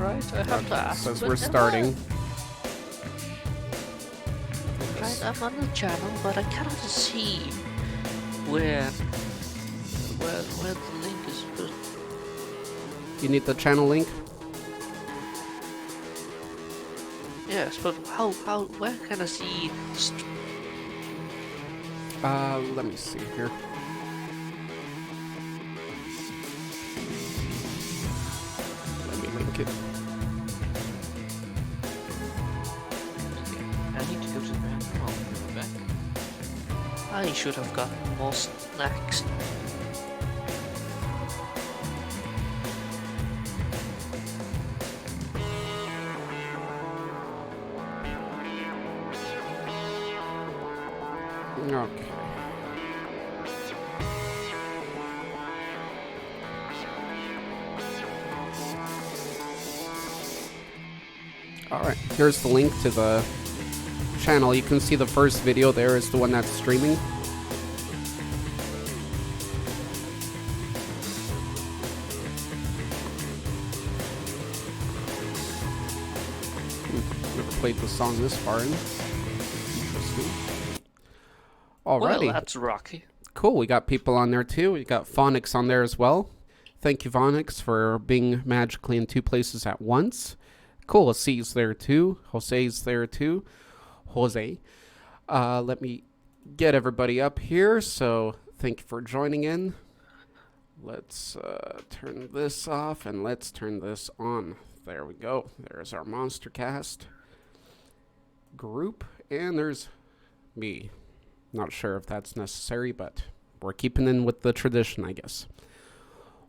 right? I have to ask. Says but we're starting. Right, I'm on the channel, but I cannot see where the link is put. You need the channel link? Yes, but where can I see? Let me see here. Let me link it. I need to go to the bathroom. I'll be back. I should have gotten more snacks. Okay. Alright, here's the link to the channel. You can see the first video there is the one that's streaming. Never played the song this far in. Interesting. Alrighty. Well, that's rocky. Cool, we got people on there too. We got Phonics on there as well. Thank you, Phonics, for being magically in two places at once. Cool, C's there too. Jose's there too. Jose. Let me get everybody up here. So thank you for joining in. Let's turn this off and let's turn this on. There we go. There's our Monstercast group. And there's me. Not sure if that's necessary, but we're keeping in with the tradition, I guess.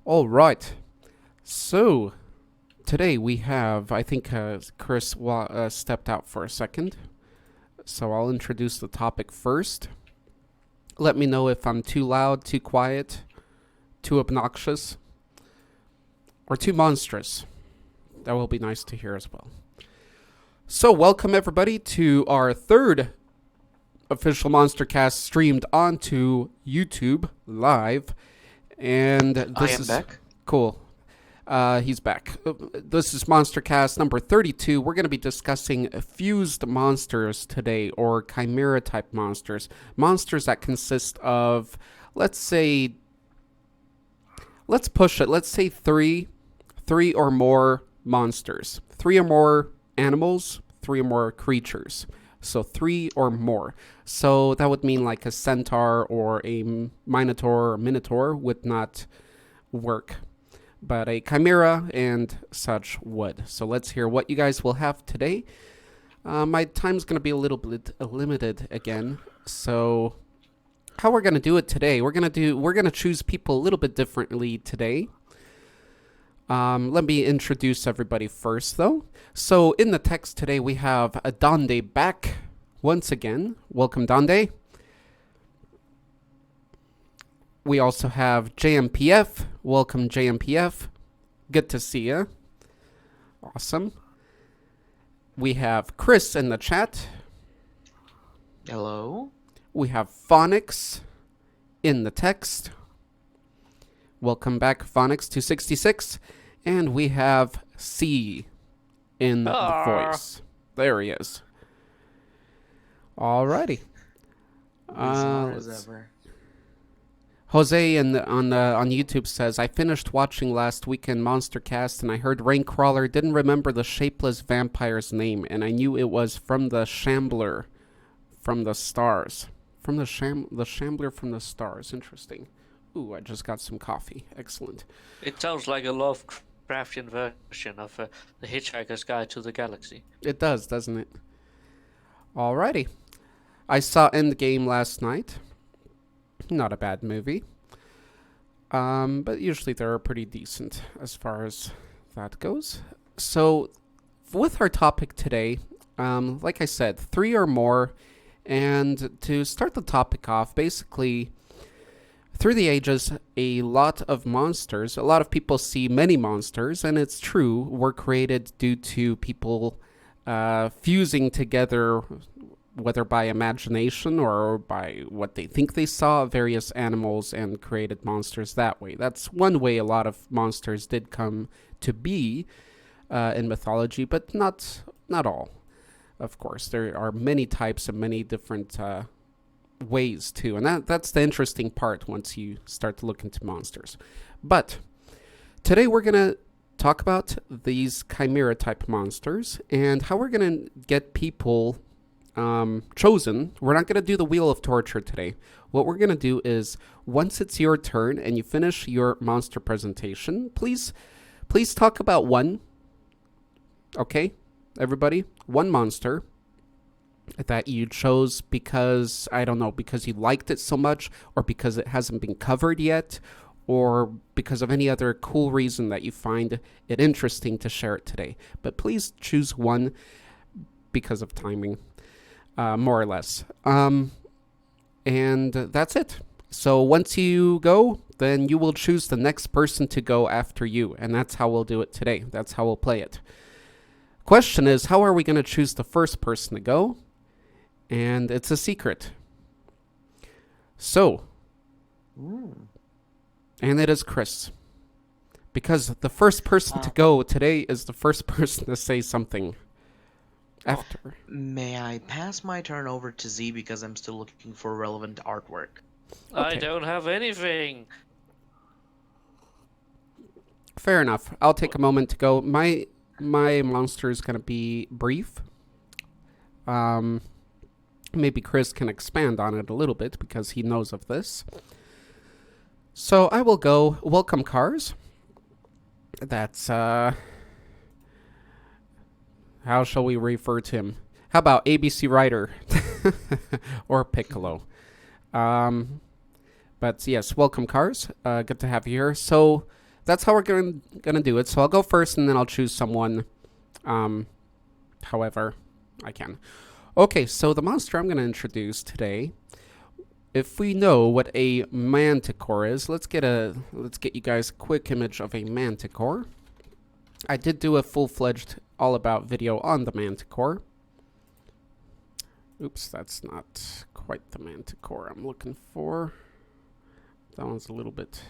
All right. So today we have, I think Chris stepped out for a second. So I'll introduce the topic first. Let me know if I'm too loud, too quiet, too obnoxious, or too monstrous. That will be nice to hear as well. So welcome everybody to our third official Monstercast streamed onto YouTube live. And this is back. Cool. He's back. This is Monstercast number 32. We're going to be discussing fused monsters today, or chimera type monsters. Monsters that consist of, let's push it. Let's say three or more monsters. 3 or more animals, 3 or more creatures. So 3 or more. So that would mean like a centaur or a minotaur or minotaur would not work. But a chimera and such would. So let's hear what you guys will have today. My time's going to be a little bit limited again. So how we're going to do it today, we're going to choose people a little bit differently today. Let me introduce everybody first, though. So in the text today, we have Dande back once again. Welcome, Dande. We also have JMPF. Welcome, JMPF. Good to see you. Awesome. We have Chris in the chat. Hello. We have Phonics in the text. Welcome back, Phonics 266. And we have C in the voice. There he is. Alrighty. Jose on YouTube says, I finished watching last weekend Monstercast and I heard Raincrawler, didn't remember the shapeless vampire's name, and I knew it was from the Shambler from the Stars. From the Shambler from the Stars. Interesting. Ooh, I just got some coffee. Excellent. It sounds like a Lovecraftian version of The Hitchhiker's Guide to the Galaxy. It does, doesn't it? Alrighty. I saw Endgame last night. Not a bad movie. But usually they're pretty decent as far as that goes. So, with our topic today, like I said, 3 or more. And to start the topic off, basically, through the ages, a lot of people see many monsters, and it's true, were created due to people fusing together, whether by imagination or by what they think they saw, various animals, and created monsters that way. That's one way a lot of monsters did come to be. in mythology, but not all. Of course, there are many types and many different ways too, and that's the interesting part once you start to look into monsters. But today we're gonna talk about these chimera type monsters and how we're gonna get people chosen. We're not gonna do the wheel of torture today. What we're gonna do is once it's your turn and you finish your monster presentation, please talk about one. Okay, everybody, one monster that you chose because, I don't know, because you liked it so much, or because it hasn't been covered yet, or because of any other cool reason that you find it interesting to share it today. But please choose one because of timing, more or less. And that's it. So once you go, then you will choose the next person to go after you, and that's how we'll do it today. That's how we'll play it. Question is, how are we going to choose the first person to go? And it's a secret. So, and it is Chris. Because the first person to go today is the first person to say something after. May I pass my turn over to Z because I'm still looking for relevant artwork? I don't have anything. Fair enough. I'll take a moment to go. My monster is going to be brief. Maybe Chris can expand on it a little bit because he knows of this. So I will go Welcome Cars. That's, how shall we refer to him? How about ABC Rider or Piccolo? But yes, Welcome Cars. Good to have you here. So that's how we're gonna do it. So I'll go first and then I'll choose someone, however I can. Okay, so the monster I'm going to introduce today, if we know what a manticore is, let's get you guys a quick image of a manticore. I did do a full-fledged all-about video on the manticore. Oops, that's not quite the manticore I'm looking for. That one's a little bit...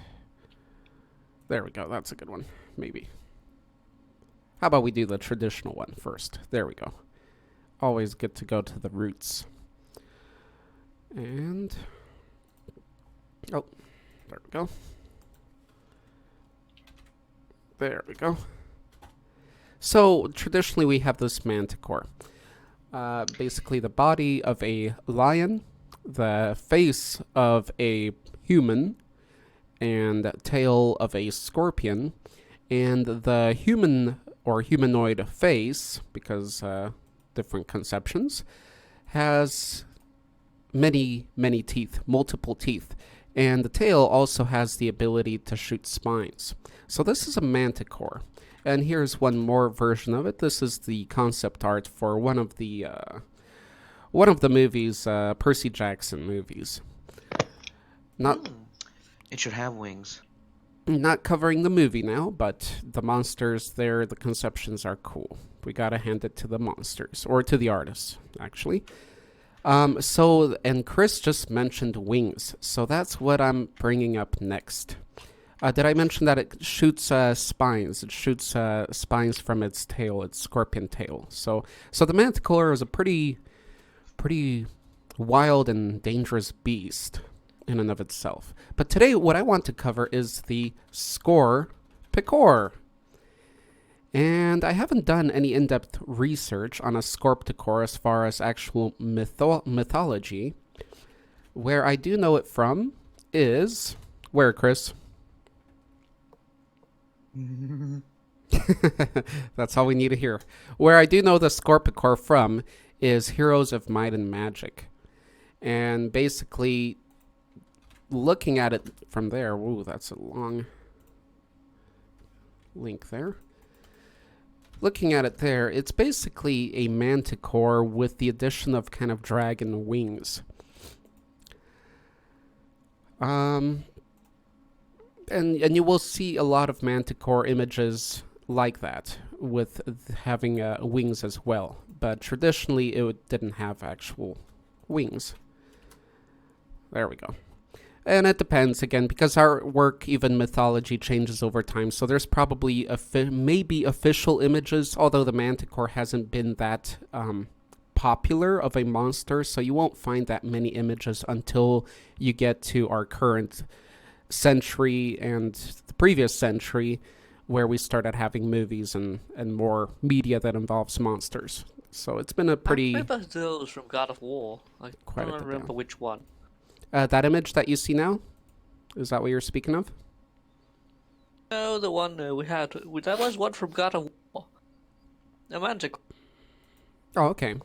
There we go, that's a good one, maybe. How about we do the traditional one first? There we go. Always good to go to the roots. And... oh, there we go. There we go. So, traditionally we have this manticore. Basically the body of a lion, the face of a human, and tail of a scorpion, and the human or humanoid face, because different conceptions, has many teeth, multiple teeth, and the tail also has the ability to shoot spines. So this is a manticore, and here's one more version of it. This is the concept art for one of the movies, Percy Jackson movies. It should have wings. Not covering the movie now, but the monsters there, the conceptions are cool. We gotta hand it to the monsters, or to the artists, actually. And Chris just mentioned wings, so that's what I'm bringing up next. Did I mention that it shoots spines? It shoots spines from its tail, its scorpion tail. So the manticore is a pretty wild and dangerous beast in and of itself. But today, what I want to cover is the Scorpicore. And I haven't done any in-depth research on a Scorpicore as far as actual mythology. Where I do know it from is... Where, Chris? That's all we need to hear. Where I do know the Scorpicore from is Heroes of Might and Magic. And basically, looking at it from there... Ooh, that's a long link there. Looking at it there, it's basically a manticore with the addition of kind of dragon wings. And you will see a lot of manticore images like that, with having wings as well. But traditionally, it didn't have actual wings. There we go. And it depends again because our work, even mythology, changes over time. So there's probably maybe official images, although the Manticore hasn't been that popular of a monster. So you won't find that many images until you get to our current century and the previous century, where we started having movies and more media that involves monsters. So it's been a I pretty remember those from God of War. I quite a don't bit remember down. which one. That image that you see now, is that what you're speaking of? No, the one we had. That was one from God of War. A magic. Oh, okay.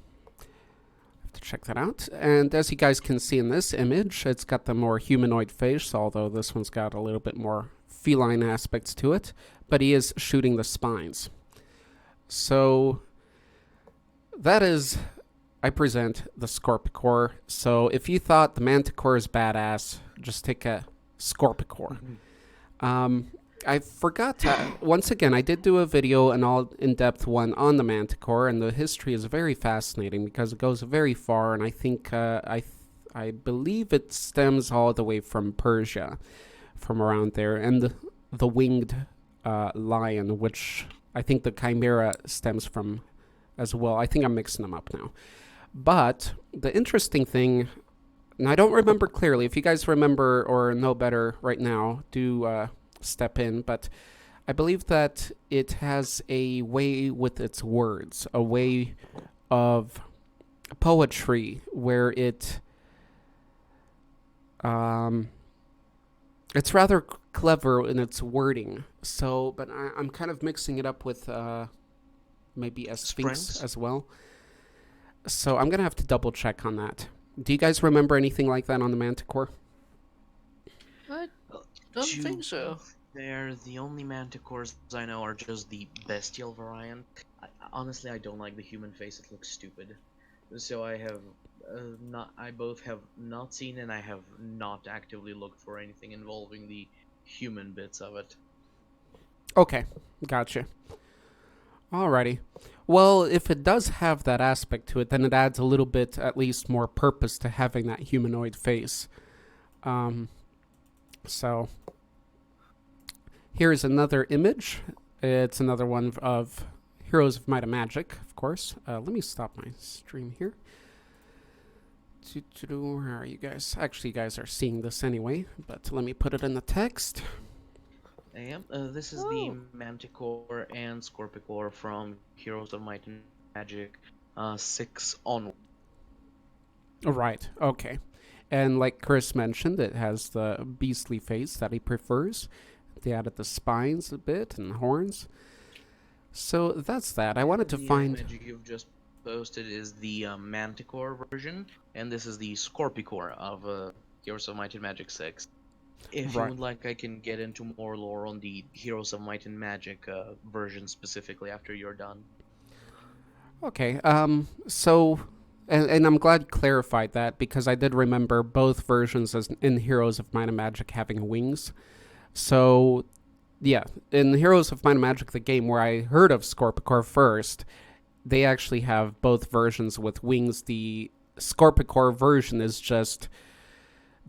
To check that out. And as you guys can see in this image, it's got the more humanoid face, although this one's got a little bit more feline aspects to it. But he is shooting the spines. So that is, I present the Scorpicore. So if you thought the Manticore is badass, just take a Scorpicore. I forgot to, once again, I did do a video, an all in-depth one on the Manticore, and the history is very fascinating because it goes very far, and I think, I believe it stems all the way from Persia, from around there, and the winged lion, which I think the chimera stems from as well. I think I'm mixing them up now. But the interesting thing, and I don't remember clearly, if you guys remember or know better right now, do step in, but I believe that it has a way with its words, a way of poetry where it's rather clever in its wording. So, but I'm kind of mixing it up with maybe a sphinx Sprints? as well. So I'm gonna have to double check on that. Do you guys remember anything like that on the Manticore? I don't To think so. They're the only manticores I know are just the bestial variant. Honestly, I don't like the human face; it looks stupid. So I have not. I both have not seen and I have not actively looked for anything involving the human bits of it. Okay, gotcha. Alrighty. Well, if it does have that aspect to it, then it adds a little bit, at least, more purpose to having that humanoid face. Um, so here's another image. It's another one of Heroes of Might and Magic, of course. Let me stop my stream here. Where are you guys? Actually, you guys are seeing this anyway, but let me put it in the text. This is the Manticore and Scorpicore from Heroes of Might and Magic 6 onward. Right, okay. And like Chris mentioned, it has the beastly face that he prefers. They added the spines a bit and horns. So that's that. I wanted to find. The image you've just posted is the Manticore version, and this is the Scorpicore of Heroes of Might and Magic 6. If you Right. would like, I can get into more lore on the Heroes of Might and Magic version specifically after you're done. Okay. So, and I'm glad you clarified that because I did remember both versions as in Heroes of Might and Magic having wings. So, yeah, in Heroes of Might and Magic, the game where I heard of Scorpicore first, they actually have both versions with wings. The Scorpicore version is just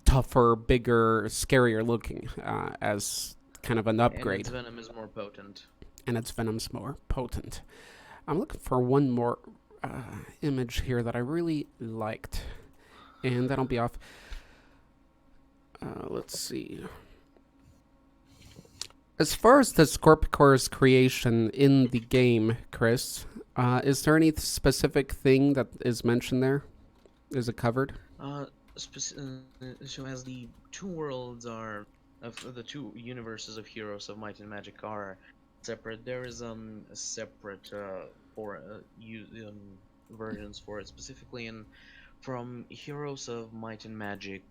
tougher, bigger, scarier looking as kind of an upgrade. And its venom is more potent. And its venom's more potent. I'm looking for one more image here that I really liked. And that'll be off. Let's see. As far as the Scorpicore's creation in the game, Chris, is there any specific thing that is mentioned there? Is it covered? So as the two worlds are of the two universes of Heroes of Might and Magic are separate, there is separate versions for it, specifically in from Heroes of Might and Magic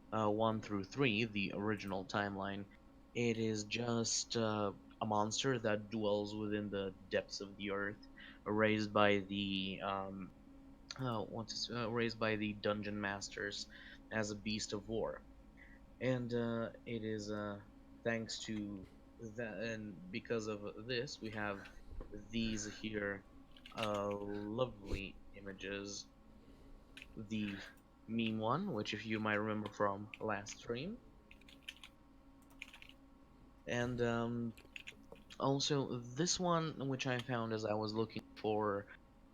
1 through 3, the original timeline. It is just a monster that dwells within the depths of the earth, raised by the raised by the dungeon masters as a beast of war, and it is thanks to that, and because of this, we have these here lovely images. The meme one, which if you might remember from last stream, and also this one, which I found as I was looking for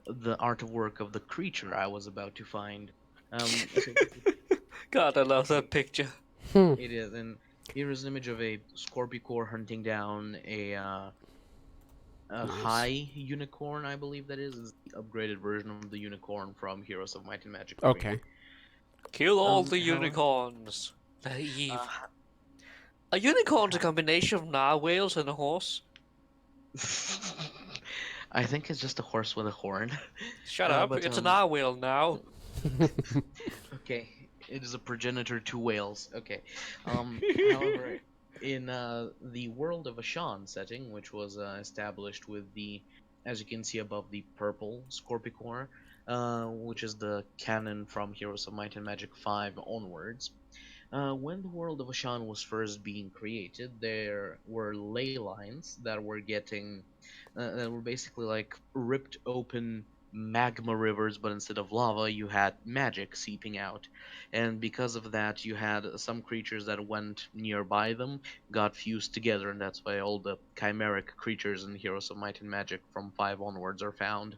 the artwork of the creature I was about to find. So this is, God, I love it, that picture. Hmm. it is, and here is an image of a Scorpicore hunting down a Nice. high unicorn, I believe that is the upgraded version of the unicorn from Heroes of Might and Magic 3. Okay. Kill all the How, unicorns. Naive. uh, A unicorn's a how, combination of narwhals and a horse. I think it's just a horse with a horn. Shut up, But it's a narwhal now. Okay, it is a progenitor to whales. Okay. However, in the world of Ashan setting, which was established with the, as you can see above, the purple Scorpicore, which is the canon from Heroes of Might and Magic 5 onwards. When the world of Ashan was first being created, there were ley lines that were basically like ripped open magma rivers, but instead of lava, you had magic seeping out. And because of that, you had some creatures that went nearby them, got fused together, and that's why all the chimeric creatures in Heroes of Might and Magic from 5 onwards are found,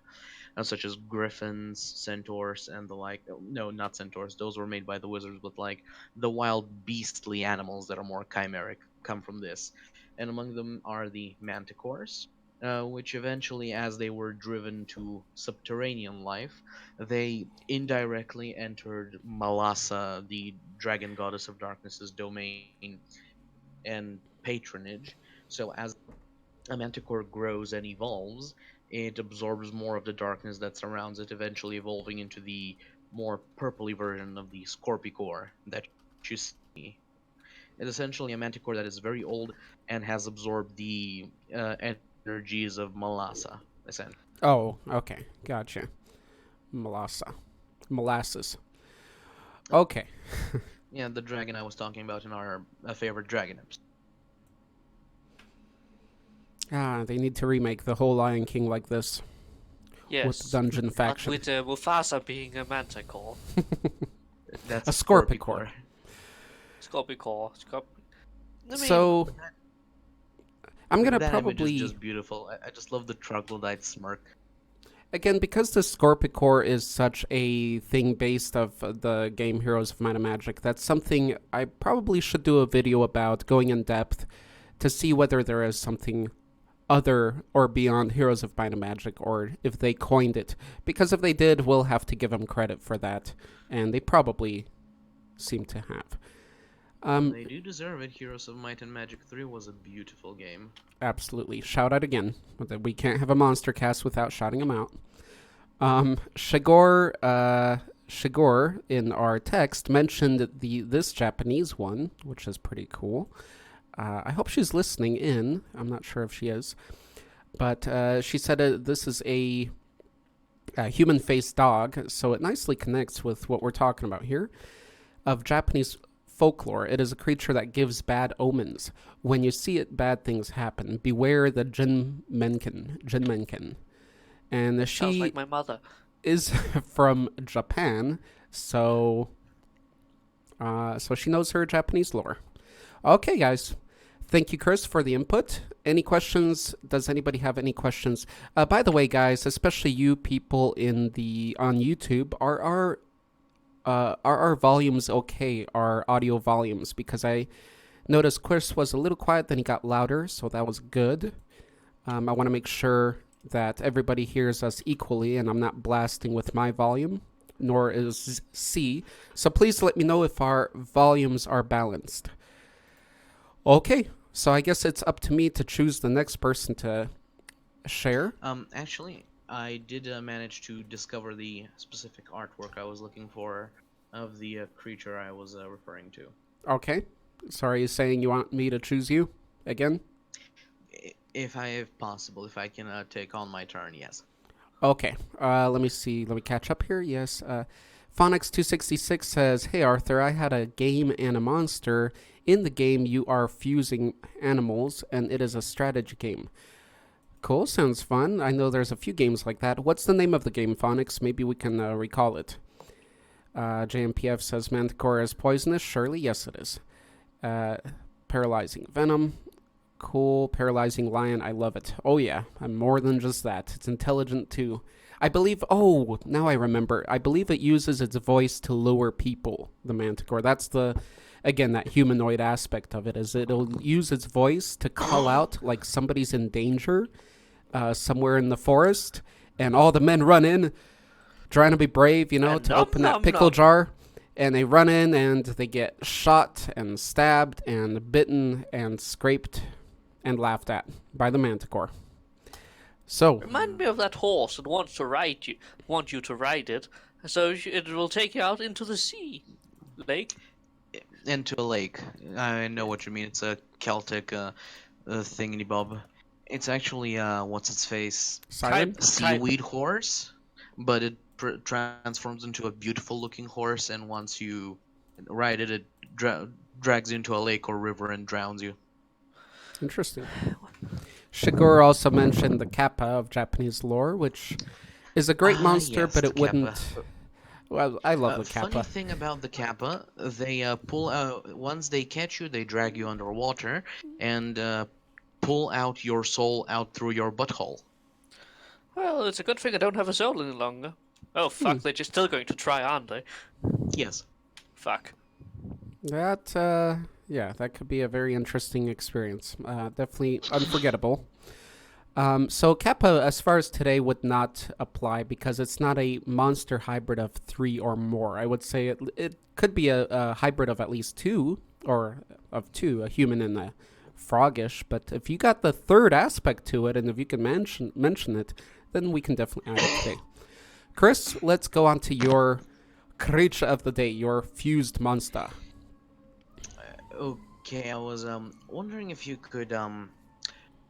such as griffins, centaurs, and the like. No, not centaurs; those were made by the wizards. But like the wild, beastly animals that are more chimeric come from this, and among them are the manticores. Which eventually, as they were driven to subterranean life, they indirectly entered Malasa, the dragon goddess of darkness's domain and patronage. So, as a manticore grows and evolves, it absorbs more of the darkness that surrounds it, eventually evolving into the more purpley version of the Scorpicore that you see. It's essentially a manticore that is very old and has absorbed the energies of Malasa, essentially. Oh, okay. Gotcha. Melassa. Molasses. Uh, Okay. yeah, the dragon I was talking about in our favorite dragon episode. Ah, they need to remake the whole Lion King like this with the Yes, dungeon but faction. with Mufasa being a manticore. That's A a Scorpicore. Scorpicore. I mean, So I'm gonna That image is probably just beautiful. I just love the troglodyte smirk. again because the Scorpicore is such a thing based of the game Heroes of Might and Magic. That's something I probably should do a video about, going in depth to see whether there is something other or beyond Heroes of Might and Magic, or if they coined it. Because if they did, we'll have to give them credit for that, and they probably seem to have. They do deserve it. Heroes of Might and Magic 3 was a beautiful game. Absolutely. Shout out again. We can't have a Monstercast without shouting them out. Shigor in our text mentioned this Japanese one, which is pretty cool. I hope she's listening in. I'm not sure if she is. But she said this is a human-faced dog, so it nicely connects with what we're talking about here. Of Japanese folklore, it is a creature that gives bad omens. When you see it, bad things happen. Beware the Jinmenken. And sounds she like my mother. is from Japan, so she knows her Japanese lore. Okay, guys. Thank you, Chris, for the input. Any questions? Does anybody have any questions? By the way, guys, especially you people on YouTube, are our volumes okay? Our audio volumes? Because I noticed Chris was a little quiet, then he got louder, so that was good. I want to make sure that everybody hears us equally, and I'm not blasting with my volume, nor is C. So please let me know if our volumes are balanced. Okay, so I guess it's up to me to choose the next person to share. Actually, I did manage to discover the specific artwork I was looking for of the creature I was referring to. Okay. So are you saying you want me to choose you again? If possible, if I can take on my turn, yes. Okay. Let me see. Let me catch up here. Yes. Phonics266 says, "Hey Arthur, I had a game and a monster. In the game, you are fusing animals, and it is a strategy game." Cool. Sounds fun. I know there's a few games like that. What's the name of the game, Phonics? Maybe we can recall it. JMPF says Manticore is poisonous. Surely, yes, it is. Uh, Paralyzing venom. Cool. Paralyzing lion. I love it. Oh, yeah. I'm more than just that. It's intelligent, too. I believe. Oh, now I remember. I believe it uses its voice to lure people, the Manticore. That's the. Again, that humanoid aspect of it is it'll use its voice to call out like somebody's in danger somewhere in the forest, and all the men run in, trying to be brave, And to nom open that nom pickle nom. jar. And they run in and they get shot and stabbed and bitten and scraped and laughed at by the Manticore. So, Remind me of that horse that want you to ride it, so it will take you out into the sea, lake. Into a lake. I know what you mean. It's a Celtic thingy bob. It's actually what's its face Siren? seaweed horse, but it transforms into a beautiful looking horse, and once you ride it, it drags you into a lake or river and drowns you. Interesting. Shigur also mentioned the Kappa of Japanese lore, which is a great monster, Yes, but the it kappa. wouldn't. Well, I love the Funny Kappa. thing about the kappa, they pull out once they catch you, they drag you underwater and pull out your soul out through your butthole. Well, it's a good thing I don't have a soul any longer. Oh Hmm. fuck, they're just still going to try, aren't they? Yes. Fuck. That, yeah, that could be a very interesting experience. Definitely unforgettable. So Kappa, as far as today, would not apply because it's not a monster hybrid of 3 or more. I would say it could be a hybrid of at least 2, or of 2, a human and a frogish. But if you got the third aspect to it, and if you can mention it, then we can definitely add it today. Chris, let's go on to your creature of the day, your fused monster. Okay, I was wondering if you could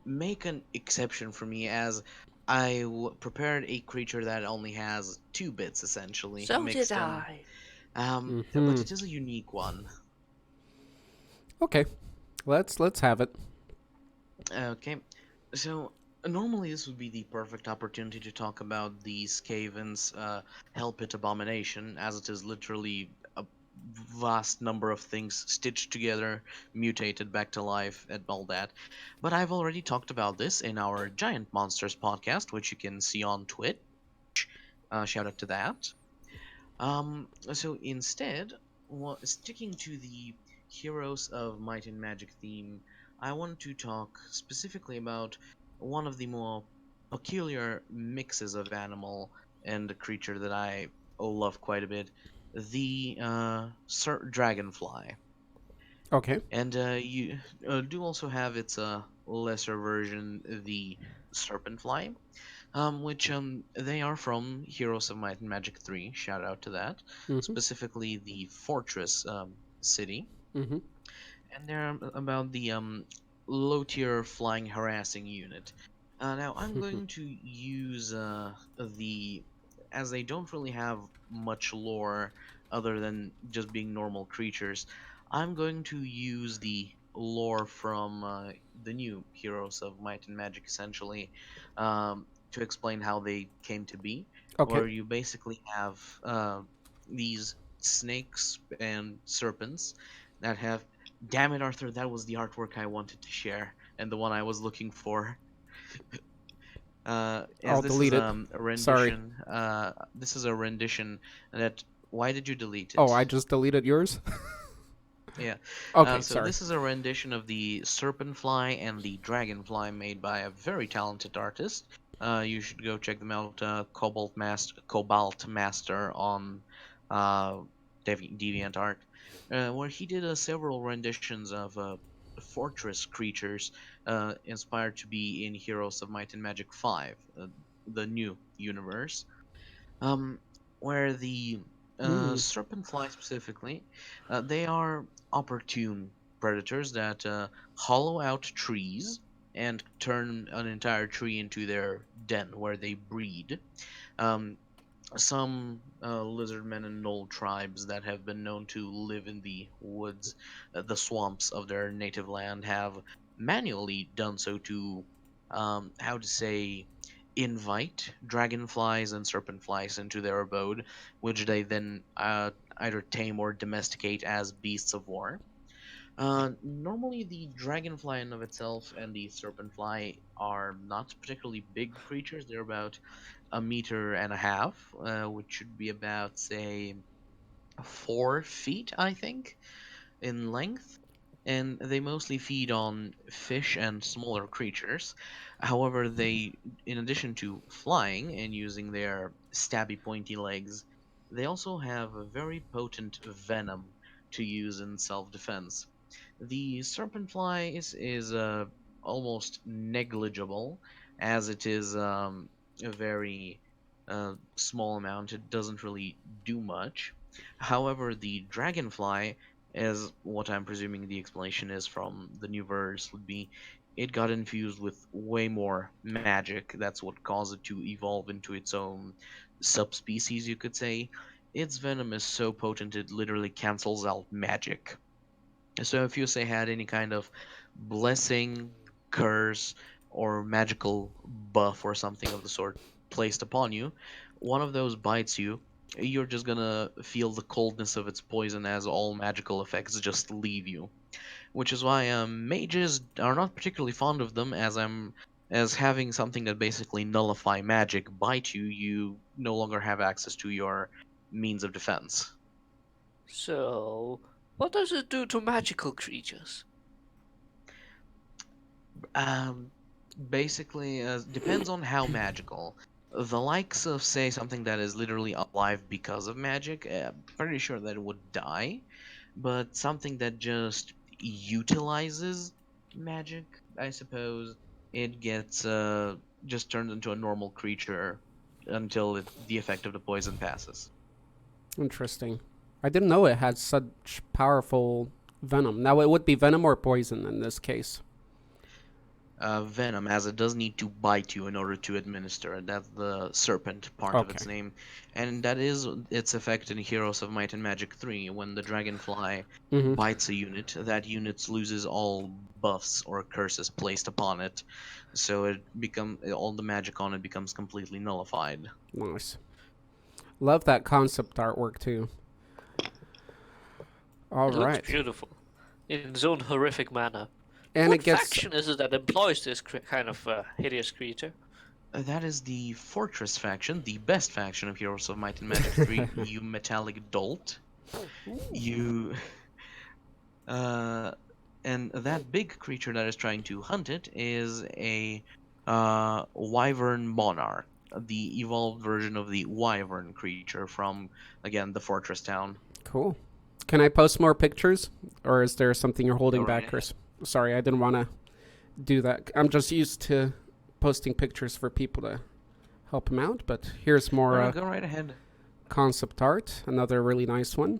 make an exception for me, as I prepared a creature that only has 2 bits essentially So did mixed in. I. But it is a unique one. Okay, let's have it. Okay, so normally this would be the perfect opportunity to talk about the Skaven's Hellpit Abomination, as it is literally a vast number of things stitched together, mutated back to life, and all that. But I've already talked about this in our Giant Monsters podcast, which you can see on Twitch. Shout out to that. So instead, sticking to the Heroes of Might and Magic theme, I want to talk specifically about one of the more peculiar mixes of animal and creature that I love quite a bit, the dragonfly. Okay. And you do also have its lesser version, the serpentfly, which they are from Heroes of Might and Magic 3. Shout out to that. Mm-hmm. Specifically, the Fortress city, Mm-hmm. and they're about the low tier flying harassing unit. Now I'm going to use the as they don't really have much lore other than just being normal creatures. I'm going to use the lore from the new Heroes of Might and Magic, essentially, to explain how they came to be. Okay. Where you basically have these snakes and serpents that have. Damn it, Arthur! That was the artwork I wanted to share, and the one I was looking for. As I'll this is delete it. a Sorry. rendition. This is a rendition that. Why did you delete Oh, it? I just deleted yours? Yeah. Okay, So sorry. this is a rendition of the Serpentfly and the Dragonfly made by a very talented artist. You should go check them out. Cobalt Master on uh, DeviantArt, where he did several renditions of fortress creatures inspired to be in Heroes of Might and Magic 5, the new universe, um, where the Mm. Serpentfly specifically, they are opportune predators that hollow out trees and turn an entire tree into their den where they breed. Um, some lizardmen and knoll tribes that have been known to live in the woods, the swamps of their native land, have manually done so to, how to say, invite dragonflies and serpentflies into their abode, which they then either tame or domesticate as beasts of war. Normally, the dragonfly in of itself and the serpentfly are not particularly big creatures. They're about a meter and a half, which should be about, say, 4 feet, I think, in length, and they mostly feed on fish and smaller creatures. However, they, in addition to flying and using their stabby, pointy legs, they also have a very potent venom to use in self-defense. The serpent fly is almost negligible, as it is a very small amount. It doesn't really do much. However, the dragonfly, as what I'm presuming the explanation is from the new verse, would be it got infused with way more magic. That's what caused it to evolve into its own subspecies, you could say. Its venom is so potent it literally cancels out magic. So if you say had any kind of blessing, curse, or magical buff or something of the sort placed upon you, one of those bites you, you're just gonna feel the coldness of its poison as all magical effects just leave you. Which is why mages are not particularly fond of them, as having something that basically nullify magic bite you, you no longer have access to your means of defense. So, what does it do to magical creatures? Um, Basically, depends on how magical. The likes of, say, something that is literally alive because of magic, pretty sure that it would die. But something that just utilizes magic, I suppose, it gets just turned into a normal creature until the effect of the poison passes. Interesting. I didn't know it had such powerful venom. Now, it would be venom or poison in this case. Venom, as it does need to bite you in order to administer it. That's the serpent part of its Okay. name. And that is its effect in Heroes of Might and Magic 3. When the dragonfly Mm-hmm. bites a unit, that unit loses all buffs or curses placed upon it. So all the magic on it becomes completely nullified. Nice. Love that concept artwork too. All It looks right. beautiful, in its own horrific manner. And What it gets faction is it that employs this kind of hideous creature? That is the Fortress faction, the best faction of Heroes of Might and Magic 3, you metallic dolt. You Uh, and that big creature that is trying to hunt it is a wyvern monarch, the evolved version of the wyvern creature from, again, the fortress town. cool. Can I post more pictures? Or is there something you're holding Go right back, ahead. Chris? Sorry, I didn't want to do that. I'm just used to posting pictures for people to help them out, but here's more No, go right ahead. concept art. Another really nice one.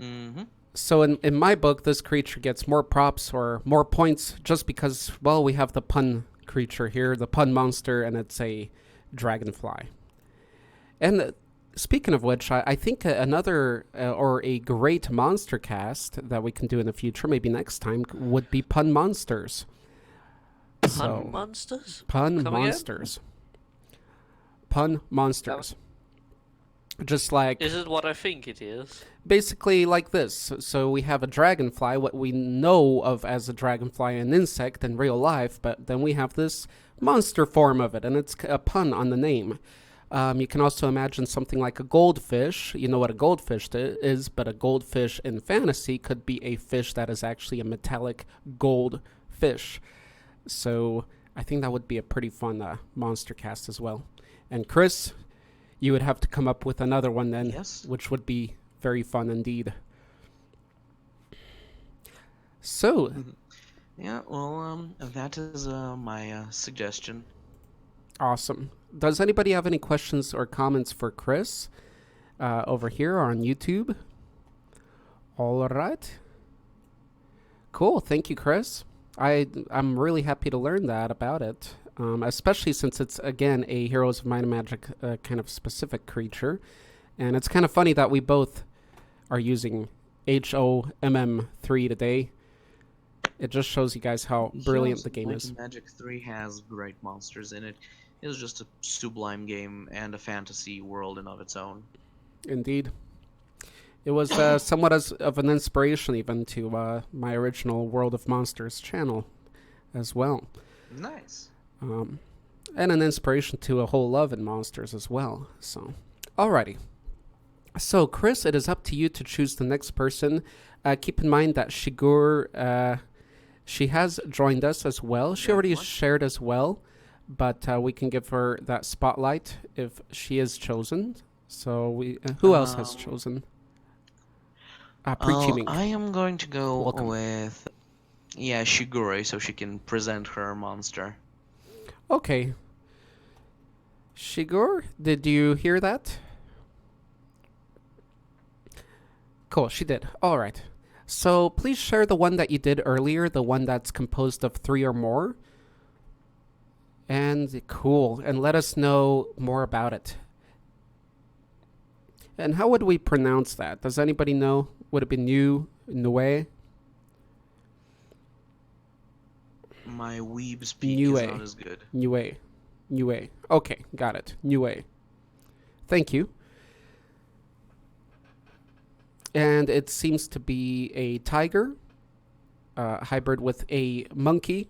Mm-hmm. So in my book, this creature gets more props or more points just because, well, we have the pun creature here, the pun monster, and it's a dragonfly. And speaking of which, I think another or a great monster cast that we can do in the future, maybe next time, would be pun monsters. Pun monsters? Pun Come again? monsters. Pun monsters. Just like Is it what I think it is? basically like this. So we have a dragonfly, what we know of as a dragonfly, an insect in real life, but then we have this monster form of it, and it's a pun on the name. You can also imagine something like a goldfish. You know what a goldfish is, but a goldfish in fantasy could be a fish that is actually a metallic gold fish. So I think that would be a pretty fun monster cast as well. And Chris, you would have to come up with another one then, Yes. which would be very fun indeed. So, Yeah, well, that is my suggestion. awesome. Does anybody have any questions or comments for Chris over here on YouTube? All right. Cool. Thank you, Chris. I'm really happy to learn that about it, especially since it's, again, a Heroes of Might and Magic kind of specific creature. And it's kind of funny that we both are using HOMM3 today. It just shows you guys how brilliant Heroes the of game Might is. and Magic 3 has great monsters in it. It was just a sublime game and a fantasy world in of its own. Indeed. It was somewhat as of an inspiration even to my original World of Monsters channel as well. Nice. And an inspiration to a whole love in monsters as well. So, alrighty. So, Chris, it is up to you to choose the next person. Keep in mind that Shigur, she has joined us as well. She already shared as well, but we can give her that spotlight if she is chosen. So, who else has chosen? Preaching. I am going to go Welcome. with Shigure, so she can present her monster. Okay. Shigur, did you hear that? Cool, she did. All right. So please share the one that you did earlier, the one that's composed of 3 or more. And cool. And let us know more about it. And how would we pronounce that? Does anybody know? Would it be Nue? My weeb speak is not as good. Nue. Okay, got it. Nue. Thank you. And it seems to be a tiger, hybrid with a monkey.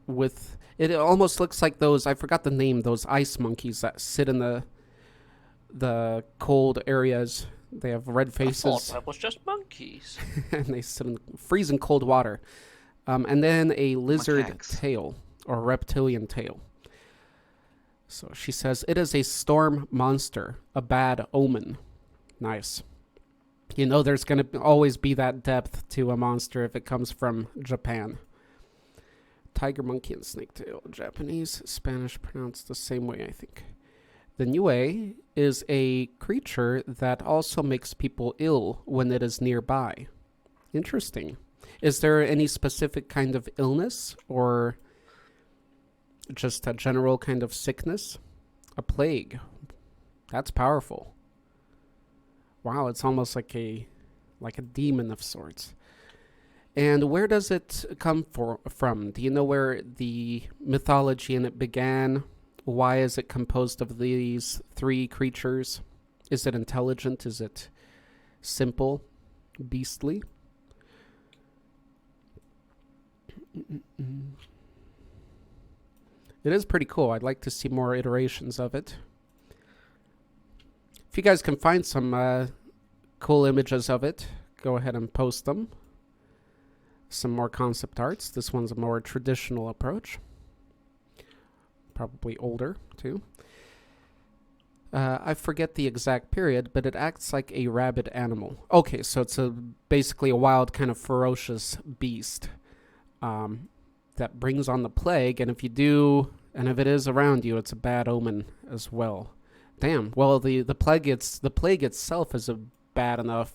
With it almost looks like those, I forgot the name, those ice monkeys that sit in the cold areas. They have red faces. I thought that was just monkeys. And they sit in freezing cold water. And then a lizard Macaques. tail, or reptilian tail. So she says, it is a storm monster, a bad omen. Nice. You know there's going to always be that depth to a monster if it comes from Japan. Tiger, monkey, and snake tail. Japanese, Spanish pronounced the same way, I think. The Nue is a creature that also makes people ill when it is nearby. Interesting. Is there any specific kind of illness or just a general kind of sickness? A plague. That's powerful. Wow, it's almost like a demon of sorts. And where does it come from? Do you know where the mythology in it began? Why is it composed of these 3 creatures? Is it intelligent? Is it simple? Beastly? It is pretty cool. I'd like to see more iterations of it. If you guys can find some cool images of it, go ahead and post them. Some more concept arts. This one's a more traditional approach. Probably older, too. I forget the exact period, but it acts like a rabid animal. Okay, so it's basically a wild, kind of ferocious beast that brings on the plague, and if it is around you, it's a bad omen as well. Damn. Well, the plague itself is a bad enough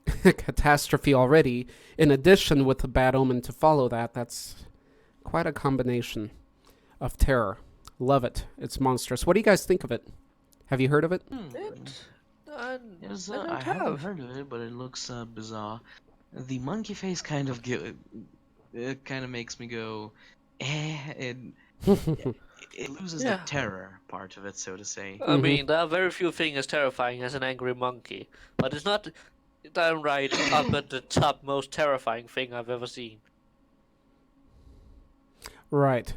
catastrophe already. In addition, with a bad omen to follow that, that's quite a combination of terror. Love it. It's monstrous. What do you guys think of it? Have you heard of it? I I haven't heard of it, but it looks bizarre. The monkey face kind of it kind of makes me go, it loses the terror part of it, so to say. I mean, there are very few things as terrifying as an angry monkey, but it's not downright up at the top most terrifying thing I've ever seen. Right.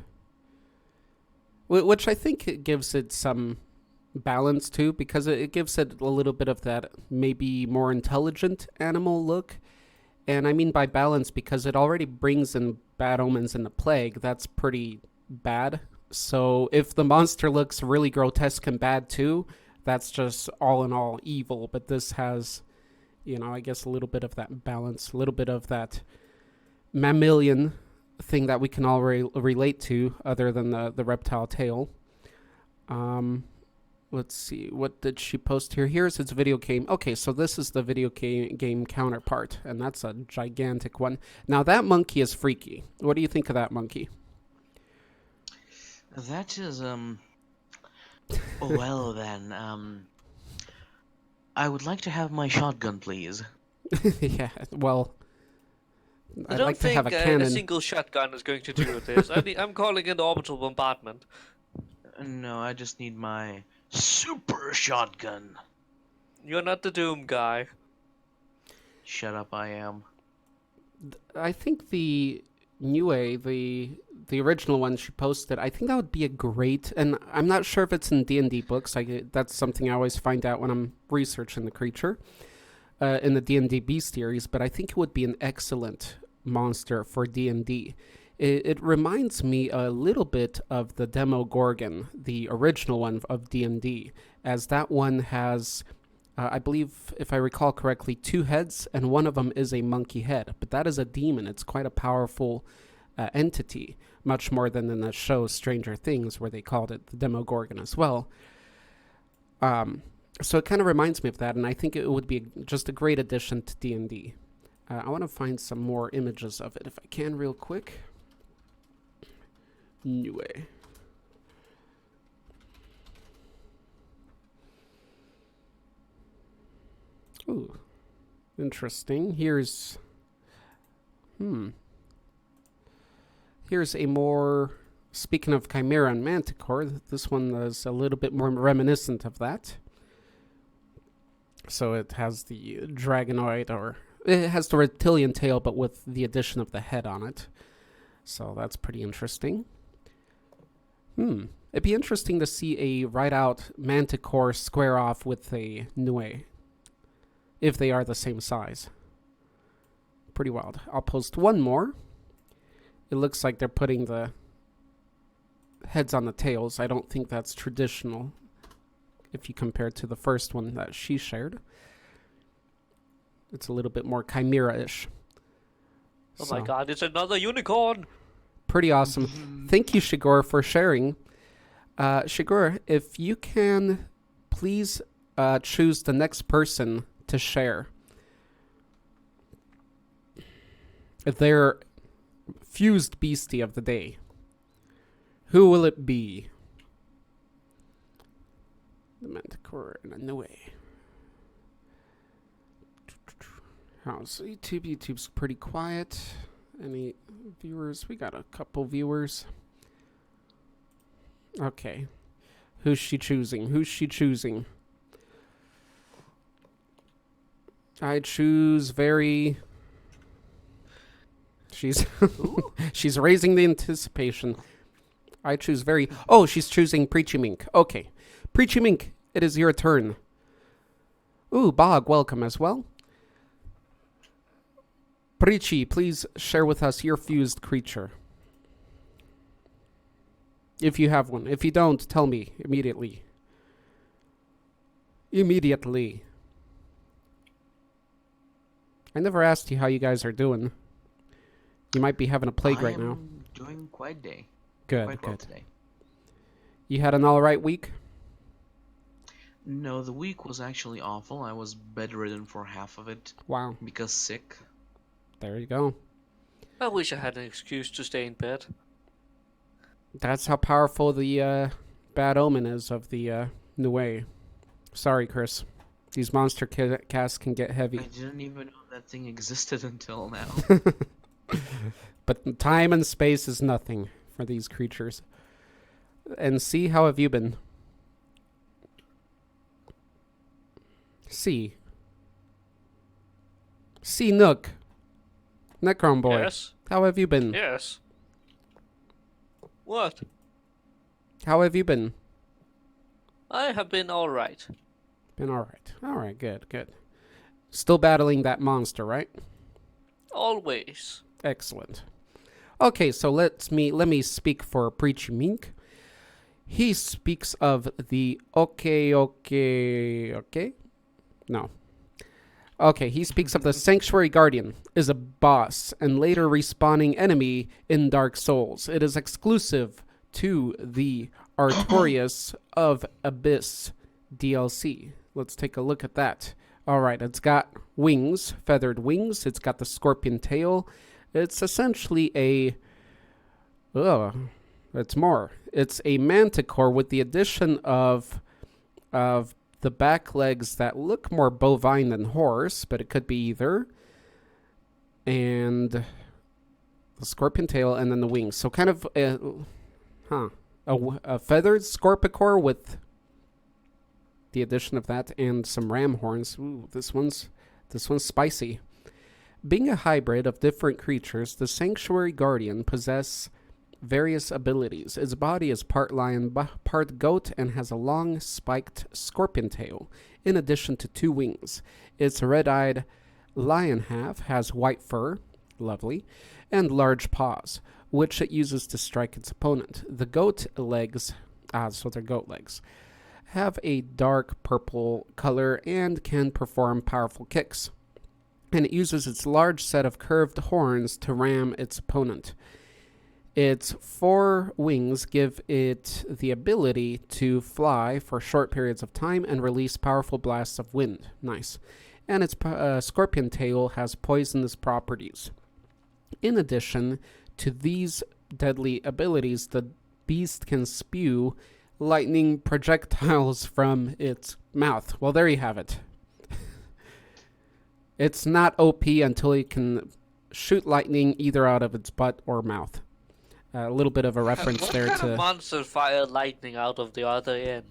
Which I think it gives it some balance too, because it gives it a little bit of that maybe more intelligent animal look. And I mean by balance because it already brings in bad omens and the plague. That's pretty bad. So if the monster looks really grotesque and bad too, that's just all in all evil. But this has, I guess a little bit of that balance, a little bit of that mammalian thing that we can all relate to other than the reptile tail. Let's see, what did she post here? Here's its video game. Okay, so this is the video game counterpart, and that's a gigantic one. Now that monkey is freaky. What do you think of that monkey? That is well then, I would like to have my shotgun, please. Yeah, well, I I'd don't like to have think a a cannon. single shotgun is going to do this. I'm calling in the orbital bombardment. No, I just need my super shotgun. You're not the Doom guy. Shut up, I am. I think the Niue, the original one she posted, I think that would be a great, and I'm not sure if it's in D&D books. That's something I always find out when I'm researching the creature in the D&D bestiaries, but I think it would be an excellent monster for D&D. It reminds me a little bit of the Demogorgon, the original one of D&D, as that one has, I believe, if I recall correctly, 2 heads, and one of them is a monkey head. But that is a demon. It's quite a powerful entity, much more than in the show Stranger Things, where they called it the Demogorgon as well. So it kind of reminds me of that, and I think it would be just a great addition to D&D. I want to find some more images of it, if I can, real quick. Anyway. Ooh, interesting. Here's a more, speaking of Chimera and Manticore, this one is a little bit more reminiscent of that. So it has the dragonoid, or it has the reptilian tail, but with the addition of the head on it. So that's pretty interesting. It'd be interesting to see a right-out Manticore square off with a Niue, if they are the same size. Pretty wild. I'll post one more. It looks like they're putting the heads on the tails. I don't think that's traditional if you compare it to the first one that she shared. It's a little bit more chimera-ish. Oh my god, it's another unicorn! Pretty awesome. Thank you, Shigor, for sharing. Shigor, if you can please choose the next person to share their fused beastie of the day. Who will it be? The Manticore and a Niue. How's YouTube? YouTube's pretty quiet. Any viewers? We got a couple viewers. Okay. Who's she choosing? Who's she choosing? I choose very... She's she's raising the anticipation. I choose very... Oh, she's choosing Preachy Mink. Okay. Preachy Mink, it is your turn. Ooh, Bog, welcome as well. Preachy, please share with us your fused creature. If you have one. If you don't, tell me immediately. Immediately. I never asked you how you guys are doing. You might be having a plague right now. I'm doing quite day. Good, Quite good. well today. You had an alright week? No, the week was actually awful. I was bedridden for half of it Wow. because sick. There you go. I wish I had an excuse to stay in bed. That's how powerful the bad omen is of the Niue. Sorry, Chris. These monster casts can get I heavy. didn't even know that thing existed until now. But time and space is nothing for these creatures. And C, how have you been? C. C Nook. Necron Boy. Yes? How have you been? Yes. What? How have you been? I have been alright. Been alright. Alright, good, good. Still battling that monster, right? Always. Excellent. Okay, so let me speak for Preachy Mink. He speaks of the okay. No. Okay, he speaks of the Sanctuary Guardian is a boss and later respawning enemy in Dark Souls. It is exclusive to the Artorias of Abyss DLC. Let's take a look at that. Alright, it's got wings, feathered wings. It's got the scorpion tail. It's essentially a... it's more. It's a manticore with the addition of the back legs that look more bovine than horse, but it could be either. and the scorpion tail, and then the wings. So kind of a feathered Scorpicore with the addition of that and some ram horns. Ooh, this one's spicy. Being a hybrid of different creatures, the Sanctuary Guardian possesses various abilities. Its body is part lion, part goat, and has a long, spiked scorpion tail, in addition to 2 wings. Its red-eyed lion half has white fur, lovely, and large paws, which it uses to strike its opponent. The goat legs, so they're goat legs, have a dark purple color and can perform powerful kicks. And it uses its large set of curved horns to ram its opponent. Its 4 wings give it the ability to fly for short periods of time and release powerful blasts of wind. Nice. And its scorpion tail has poisonous properties. In addition to these deadly abilities, the beast can spew lightning projectiles from its mouth. Well, there you have it. It's not OP until it can shoot lightning either out of its butt or mouth. A little bit of a reference What there kind to of monster fire lightning out of the other end?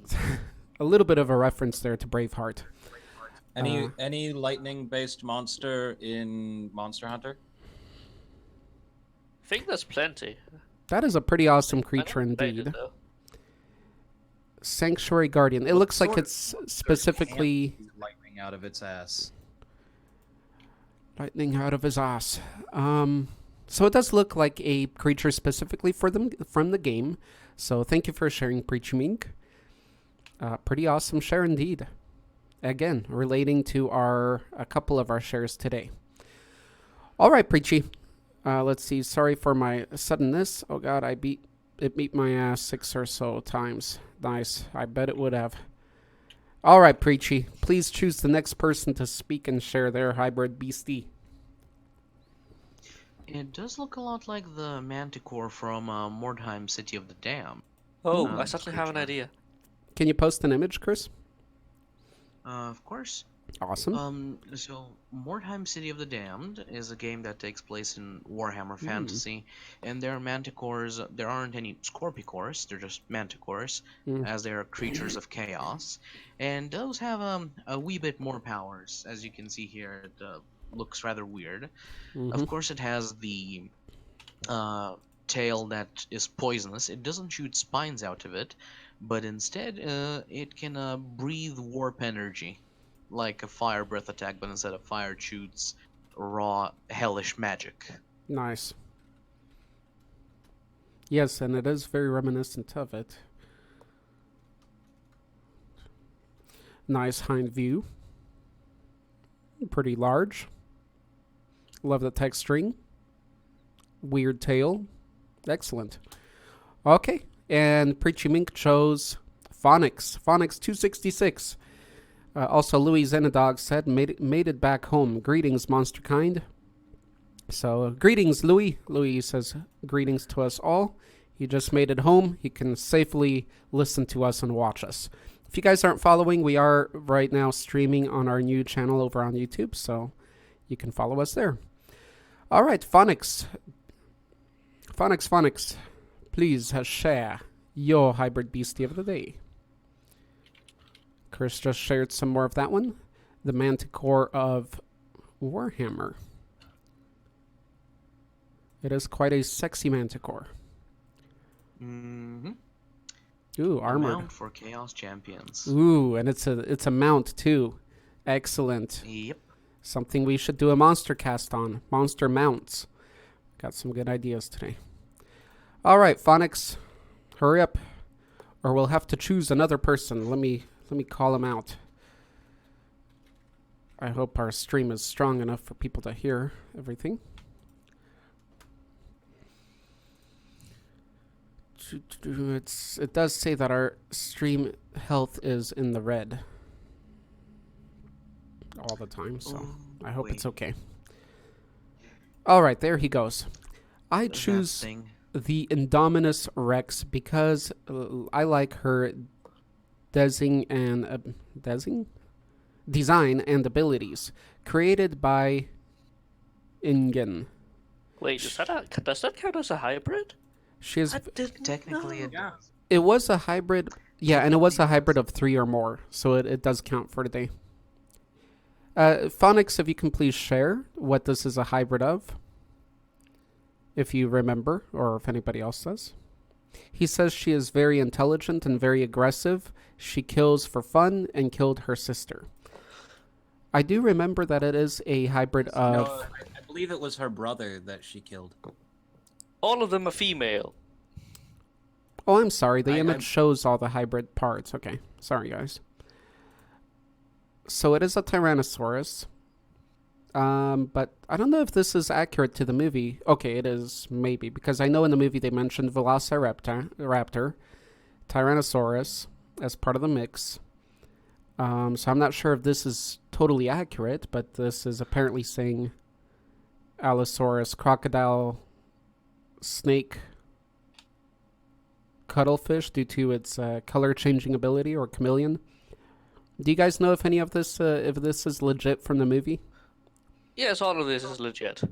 a little bit of a reference there to Braveheart. Any lightning-based monster in Monster Hunter? I think there's plenty. That is a pretty awesome creature I never played indeed. it, though. Sanctuary Guardian. It looks like it's specifically Lightning out of its ass. lightning out of his ass. So it does look like a creature specifically for them from the game. So thank you for sharing, Preachy Mink. Pretty awesome share indeed. Again, relating to a couple of our shares today. All right, Preachy. Let's see. Sorry for my suddenness. Oh God, it beat my ass 6 or so times. Nice. I bet it would have. All right, Preachy. Please choose the next person to speak and share their hybrid beastie. It does look a lot like the Manticore from Mordheim City of the Dam. Oh, Um, I suddenly have an creature. idea. Can you post an image, Chris? Of course. Awesome. So Mordheim City of the Damned is a game that takes place in Warhammer Fantasy, and there are manticores. There aren't any scorpicores; they're just manticores, as they are creatures of chaos, and those have a wee bit more powers. As you can see here, it looks rather weird. Of course, it has the tail that is poisonous. It doesn't shoot spines out of it, but instead it can breathe warp energy, like a fire breath attack, but instead of fire, it shoots raw hellish magic. Nice. Yes, and it is very reminiscent of it. Nice hind view. Pretty large. Love the texturing. Weird tail. Excellent. Okay, and Preachy Mink chose Phonics. Phonics 266. Also, Louis Zenadog said, made it back home. Greetings, monster kind. So, greetings, Louis. Louis says, greetings to us all. He just made it home. He can safely listen to us and watch us. If you guys aren't following, we are right now streaming on our new channel over on YouTube, so you can follow us there. All right, Phonics. Phonics, please share your hybrid beastie of the day. Chris just shared some more of that one. The Manticore of Warhammer. It is quite a sexy Manticore. Mm-hmm. Ooh, armored. Mount for Chaos Champions. Ooh, and it's a mount too. Excellent. Yep. Something we should do a Monstercast on. Monster mounts. Got some good ideas today. All right, Phonics, hurry up, or we'll have to choose another person. Let me call him out. I hope our stream is strong enough for people to hear everything. It does say that our stream health is in the red all the time, so I hope it's okay. All right, there he goes. I choose the Indominus Rex because I like her design and abilities. Created by Ingen. Wait, does that count as a hybrid? She is. I didn't Technically, know. it Yeah. does. It was a hybrid. Yeah, and it was a hybrid of 3 or more, so it does count for today. Phonics, if you can please share what this is a hybrid of, if you remember, or if anybody else does. He says she is very intelligent and very aggressive. She kills for fun and killed her sister. I do remember that it is a hybrid of... No, I believe it was her brother that she killed. All of them are female. Oh, I'm sorry. The I- image I'm- shows all the hybrid parts. Okay. Sorry, guys. So it is a Tyrannosaurus. But I don't know if this is accurate to the movie. Okay, it is, maybe. Because I know in the movie they mentioned Velociraptor, Tyrannosaurus as part of the mix. So I'm not sure if this is totally accurate, but this is apparently saying Allosaurus, crocodile, snake, cuttlefish due to its color changing ability, or chameleon. Do you guys know if any of this, if this is legit from the movie? Yes, all of this is legit.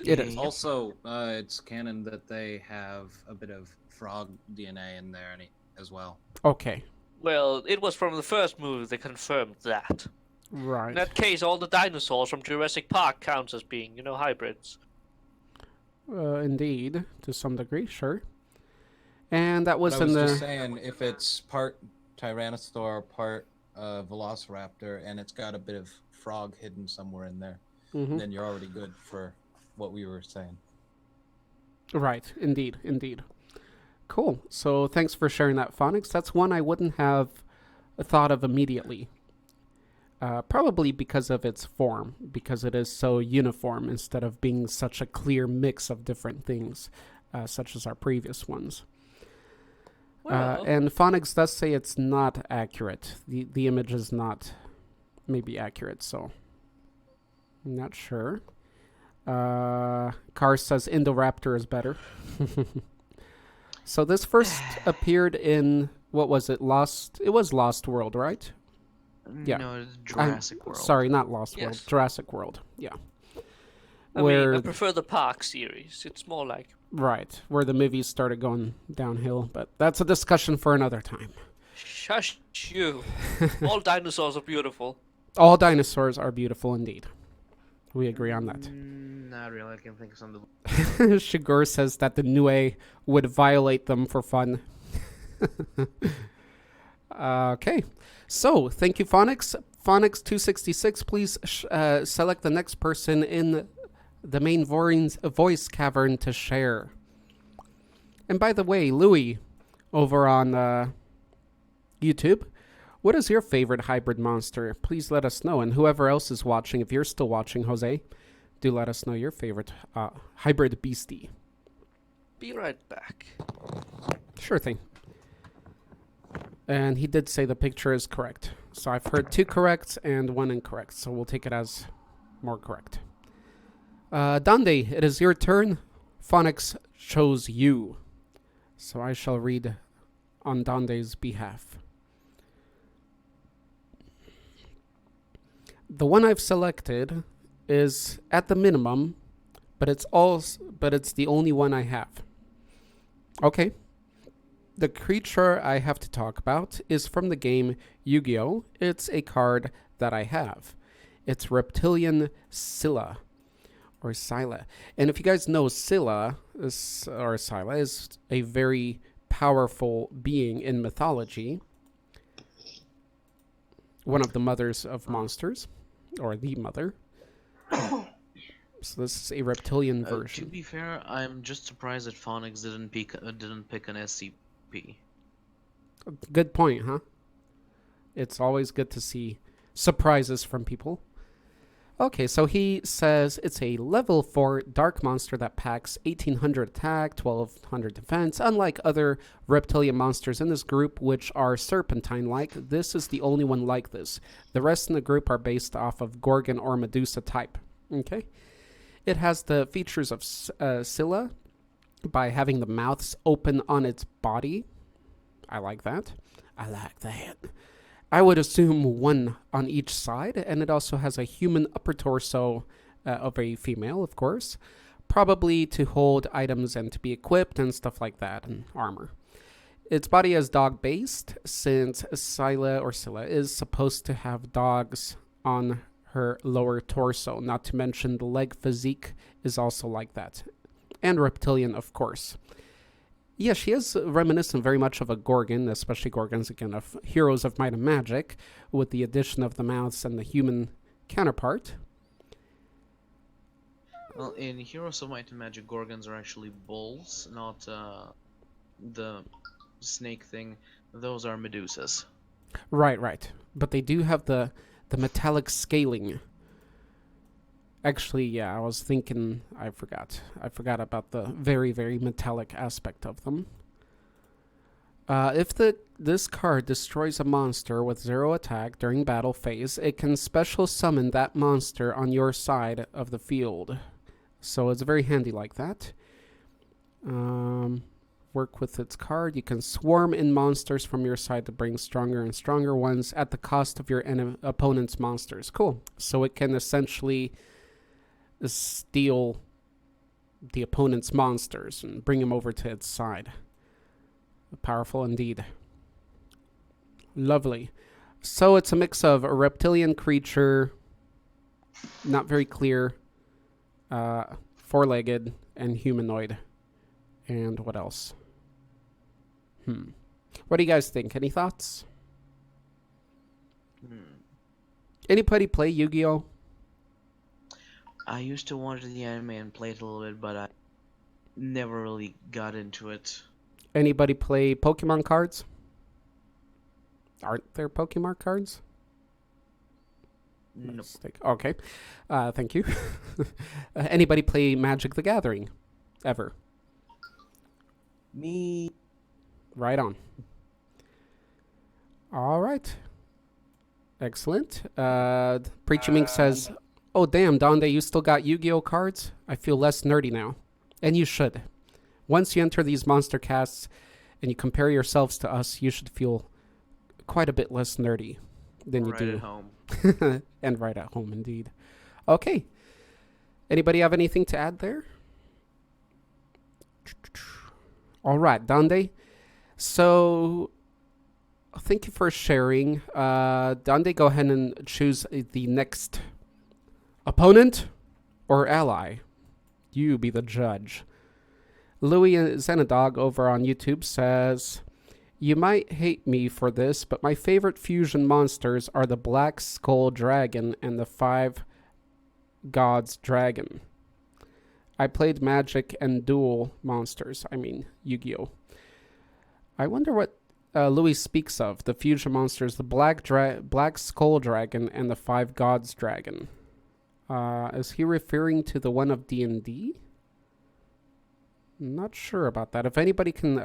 It is. Also, it's canon that they have a bit of frog DNA in there as well. Okay. Well, it was from the first movie they confirmed that. Right. In that case, all the dinosaurs from Jurassic Park counts as being, hybrids. Indeed, to some degree, sure. And that was But I in was the... just saying, if it's part Tyrannosaur, part Velociraptor, and it's got a bit of frog hidden somewhere in there, Mhm. then you're already good for what we were saying. Right, indeed, indeed. Cool. So thanks for sharing that, Phonics. That's one I wouldn't have thought of immediately. Probably because of its form, because it is so uniform instead of being such a clear mix of different things, such as our previous ones. Well, And Phonics does say it's not accurate. The image is not maybe accurate, so I'm not sure. Car says Indoraptor is better. So this first appeared in, what was it? It was Lost World, right? Yeah. No, it's Jurassic World. Sorry, not Lost World. Yes. Jurassic World, yeah. I mean, I prefer the Park series. It's more like... Right, where the movies started going downhill, but that's a discussion for another time. Shush you. All dinosaurs are beautiful. All dinosaurs are beautiful indeed. We agree on that. Not really. I can think of something. Shigur says that the Nue would violate them for fun. Okay, so thank you, Phonics. Phonics 266, please select the next person in the main voice cavern to share. And by the way, Louis, over on YouTube, what is your favorite hybrid monster? Please let us know. And whoever else is watching, if you're still watching, Jose, do let us know your favorite hybrid beastie. Be right back. Sure thing. And he did say the picture is correct. So I've heard 2 correct and 1 incorrect. So we'll take it as more correct. Dande, it is your turn. Phonics chose you. So I shall read on Dande's behalf. The one I've selected is at the minimum, but it's the only one I have. Okay. The creature I have to talk about is from the game Yu-Gi-Oh! It's a card that I have. It's Reptilian Scylla, or Scylla. And if you guys know, Scylla is a very powerful being in mythology. One of the mothers of monsters, or the mother. So this is a reptilian To version. be fair, I'm just surprised that Phonics didn't pick an SCP. Good point, huh? It's always good to see surprises from people. Okay, so he says it's a level 4 dark monster that packs 1800 attack, 1200 defense. Unlike other reptilian monsters in this group, which are serpentine-like, this is the only one like this. The rest in the group are based off of Gorgon or Medusa type. Okay? It has the features of Scylla by having the mouths open on its body. I like that. I like that. I would assume 1 on each side, and it also has a human upper torso of a female, of course. Probably to hold items and to be equipped and stuff like that, and armor. Its body is dog-based, since Scylla is supposed to have dogs on her lower torso, not to mention the leg physique is also like that. And reptilian, of course. Yeah, she is reminiscent very much of a Gorgon, especially Gorgons, again, of Heroes of Might and Magic, with the addition of the mouths and the human counterpart. Well, in Heroes of Might and Magic, Gorgons are actually bulls, not the snake thing. Those are Medusas. Right. But they do have the metallic scaling. Actually, yeah, I was thinking, I forgot about the very, very metallic aspect of them. If this card destroys a monster with 0 attack during battle phase, it can special summon that monster on your side of the field. So it's very handy like that. Work with its card. You can swarm in monsters from your side to bring stronger and stronger ones at the cost of your opponent's monsters. Cool. So it can essentially steal the opponent's monsters and bring them over to its side. Powerful indeed. Lovely. So it's a mix of a reptilian creature, not very clear, 4-legged, and humanoid. And what else? What do you guys think? Any thoughts? Anybody play Yu-Gi-Oh? I used to watch the anime and play it a little bit, but I never really got into it. Anybody play Pokemon cards? Aren't there Pokemon cards? Nope. Okay. Thank you. Anybody play Magic the Gathering? Ever? Me. Right on. All right. Excellent. Preachy Mink says, "Oh, damn, Donde, you still got Yu-Gi-Oh cards? I feel less nerdy now." And you should. Once you enter these Monstercasts and you compare yourselves to us, you should feel quite a bit less nerdy than you do. Right at home. And right at home, indeed. Okay. Anybody have anything to add there? All right, Donde. So, thank you for sharing. Donde, go ahead and choose the next opponent or ally. You be the judge. Louis Zenadog over on YouTube says, "You might hate me for this, but my favorite fusion monsters are the Black Skull Dragon and the 5 Gods Dragon. I played Magic and Duel monsters. I mean, Yu-Gi-Oh! I wonder what Louis speaks of. The fusion monsters, the Black Skull Dragon and the 5 Gods Dragon. Is he referring to the one of D&D? Not sure about that. If anybody can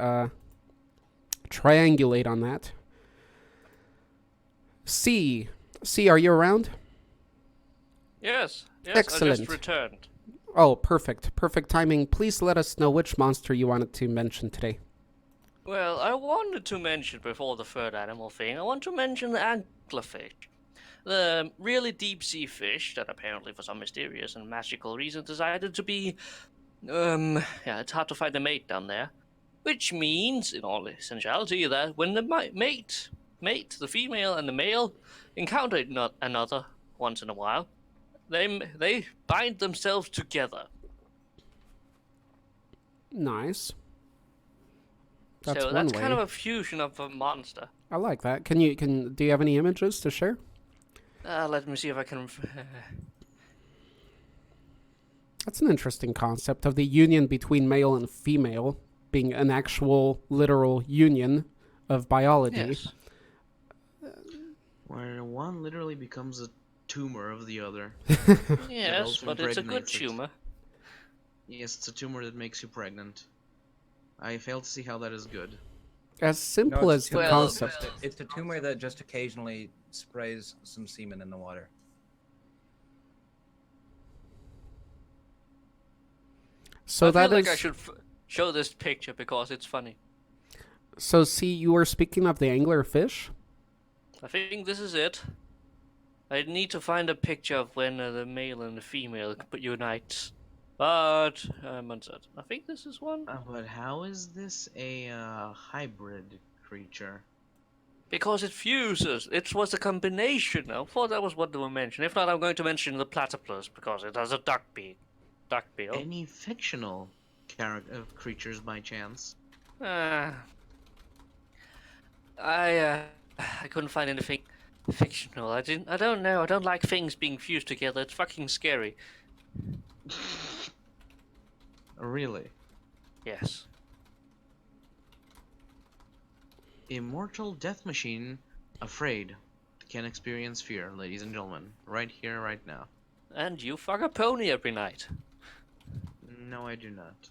triangulate on that. C, are you around? Yes, Excellent. I just returned. Oh, perfect. Perfect timing. Please let us know which monster you wanted to mention today. Well, I wanted to mention before the third animal thing, I want to mention the anglerfish. The really deep sea fish that apparently for some mysterious and magical reason decided to be, it's hard to find a mate down there. Which means, in all essentiality, that when the mate, the female and the male, encounter another once in a while, they bind themselves together. Nice. That's so one that's way. kind of a fusion of a monster. I like that. Do you have any images to share? Let me see if I can. That's an interesting concept of the union between male and female being an actual literal union of biology. Yes. Where one literally becomes a tumor of the other. Yes, also but it's a good impregnates it. tumor. Yes, it's a tumor that makes you pregnant. I fail to see how that is good. As simple as the Well, concept. It's a tumor that just occasionally sprays some semen in the water. So I feel that like is. I should show this picture because it's funny. So see, you were speaking of the anglerfish. I think this is it. I need to find a picture of when the male and the female unite. But I'm uncertain. I think this is one. But how is this a hybrid creature? Because it fuses. It was a combination. I thought that was what they were mentioning. If not, I'm going to mention the platypus because it has a duck beak. Duck bill. Any fictional creatures by chance? I couldn't find anything fictional. I don't know. I don't like things being fused together. It's fucking scary. Really? Yes. Immortal death machine, afraid, can experience fear, ladies and gentlemen. Right here, right now. And you fuck a pony every night. No, I do not.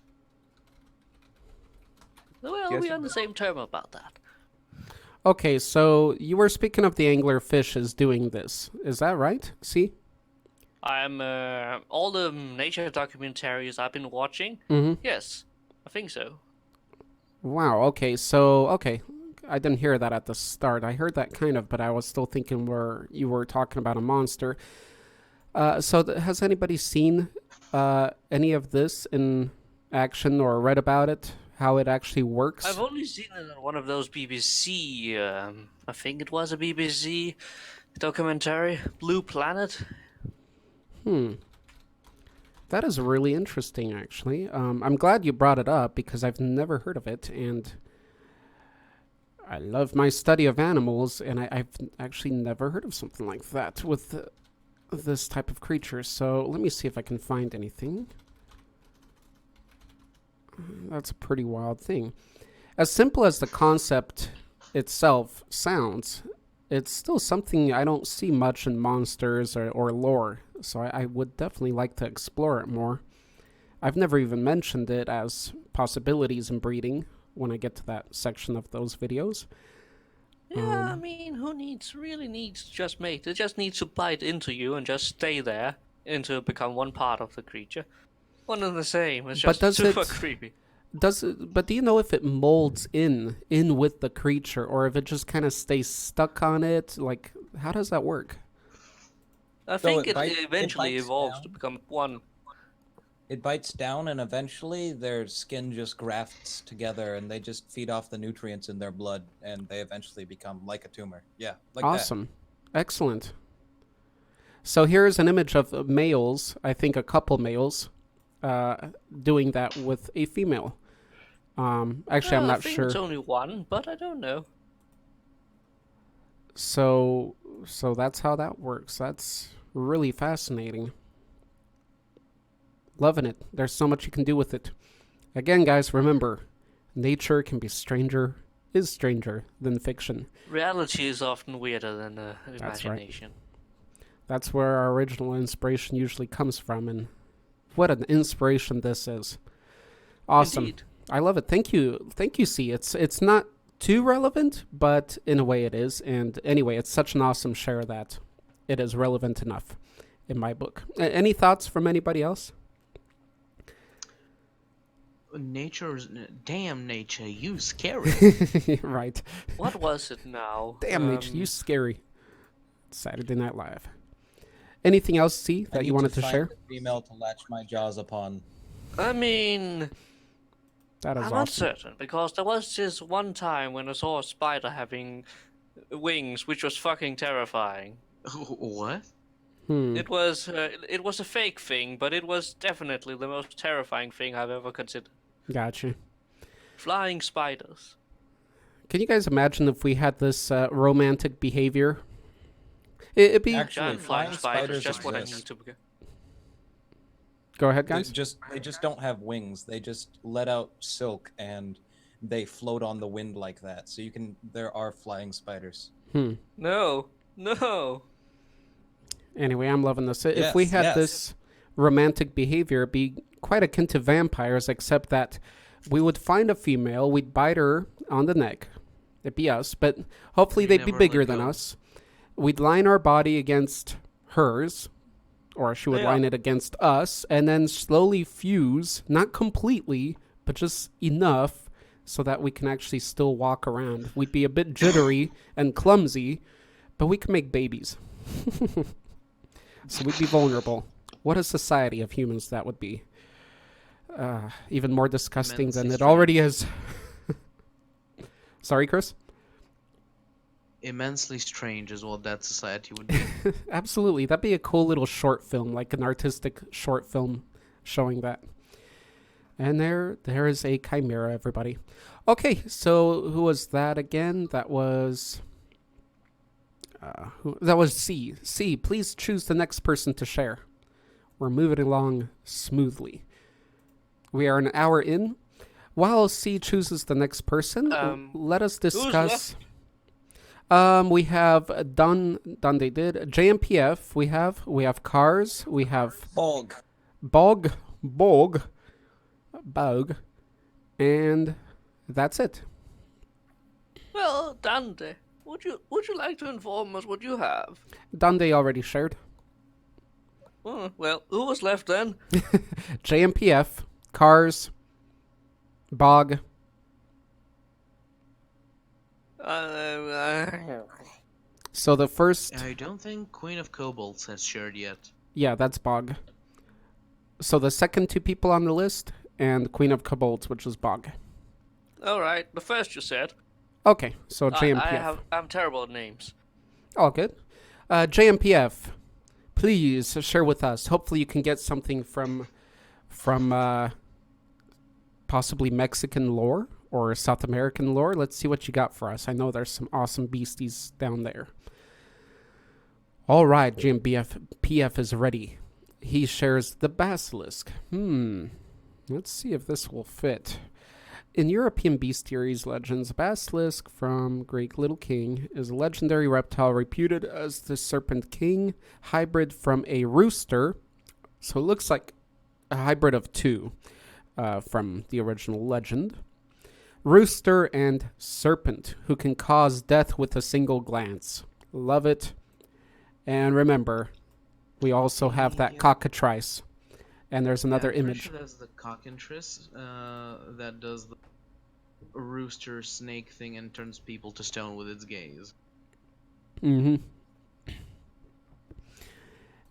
Well, Yes, we're you on the same term about that. Okay, so you were speaking of the anglerfish is doing this. Is that right? See? I'm all the nature documentaries I've been watching. Mm-hmm. Yes, I think so. Wow, okay, so, okay. I didn't hear that at the start. I heard that kind of, but I was still thinking where you were talking about a monster. Has anybody seen any of this in action or read about it? How it actually works? I've only seen it on one of those BBC, I think it was a BBC documentary, Blue Planet. That is really interesting, actually. I'm glad you brought it up because I've never heard of it, and I love my study of animals, and I've actually never heard of something like that with this type of creature. So let me see if I can find anything. That's a pretty wild thing. As simple as the concept itself sounds, it's still something I don't see much in monsters or lore, so I would definitely like to explore it more. I've never even mentioned it as possibilities in breeding when I get to that section of those videos. Yeah, I mean, really needs just mate? It just needs to bite into you and just stay there until become one part of the creature. One and the same. It's But just does super it- creepy. But do you know if it molds in with the creature, or if it just kind of stays stuck on it? Like, how does that work? I So think it it bites- it eventually bites evolves down. to become one. It bites down, and eventually their skin just grafts together, and they just feed off the nutrients in their blood, and they eventually become like a tumor. Yeah, like Awesome. Excellent. So here's an image of males, I think a couple males, doing that with a female. Actually, I'm I not think sure. it's only one, but I don't know. So that's how that works. That's really fascinating. Loving it. There's so much you can do with it. Again, guys, remember, nature can be is stranger than fiction. Reality is often weirder than That's right. imagination. That's where our original inspiration usually comes from, and what an inspiration this is. Awesome. Indeed. I love it. Thank you, C. It's not too relevant, but in a way it is. And anyway, it's such an awesome share that it is relevant enough in my book. Any thoughts from anybody else? Damn nature, you scary. Right. What was it now? Damn nature, you scary. Saturday Night Live. Anything else, C, I that you need wanted to find share? a female to latch my jaws upon. I mean, That is I'm awesome. uncertain because there was this one time when I saw a spider having wings, which was fucking terrifying. What? It was a fake thing, but it was definitely the most terrifying thing I've ever considered. Gotcha. Flying spiders. Can you guys imagine if we had this romantic behavior? It'd be... Actually, Giant flying flying spiders, spiders just what I exist. need to be. Go ahead, They guys. just don't have wings. They just let out silk, and they float on the wind like that. So there are flying spiders. No. Anyway, I'm loving this. If we had yes. this romantic behavior, it'd be quite akin to vampires, except that we would find a female, we'd bite her on the neck. It'd be us, but hopefully We they'd be never bigger let than go. us. We'd line our body against hers, or she would Yeah. line it against us, and then slowly fuse, not completely, but just enough so that we can actually still walk around. We'd be a bit jittery and clumsy, but we can make babies. So we'd be vulnerable. What a society of humans that would be. Even more disgusting than Immensely it already strange. is. Sorry, Chris? Immensely strange is what that society would be. Absolutely. That'd be a cool little short film, like an artistic short film showing that. And there is a chimera, everybody. Okay, so who was that again? That was that was C. C, please choose the next person to share. We're moving along smoothly. We are an hour in. While C chooses the next person, let us discuss. We have Dundee did JMPF. We have Cars. We have Bog. Bog, and that's it. Well, Dante, would you like to inform us what you have? Dundee already shared. Oh, well, who was left then? JMPF, Cars, Bog. So the first, I don't think Queen of Kobolds has shared yet. yeah, that's Bog. So the second two people on the list, and Queen of Kobolds, which is Bog. All right, the first you said. Okay, so JMPF. I'm terrible at names. All good. JMPF, please share with us. Hopefully you can get something from possibly Mexican lore or South American lore. Let's see what you got for us. I know there's some awesome beasties down there. All right, JMPF is ready. He shares the basilisk. Let's see if this will fit. In European bestiaries legends, basilisk from Great Little King is a legendary reptile reputed as the serpent king, hybrid from a rooster. So it looks like a hybrid of two from the original legend. Rooster and serpent, who can cause death with a single glance. Love it. And remember, we also have that cockatrice. And there's another I'm pretty image. sure that's the cockatrice that does the rooster snake thing and turns people to stone with its gaze. Mm-hmm.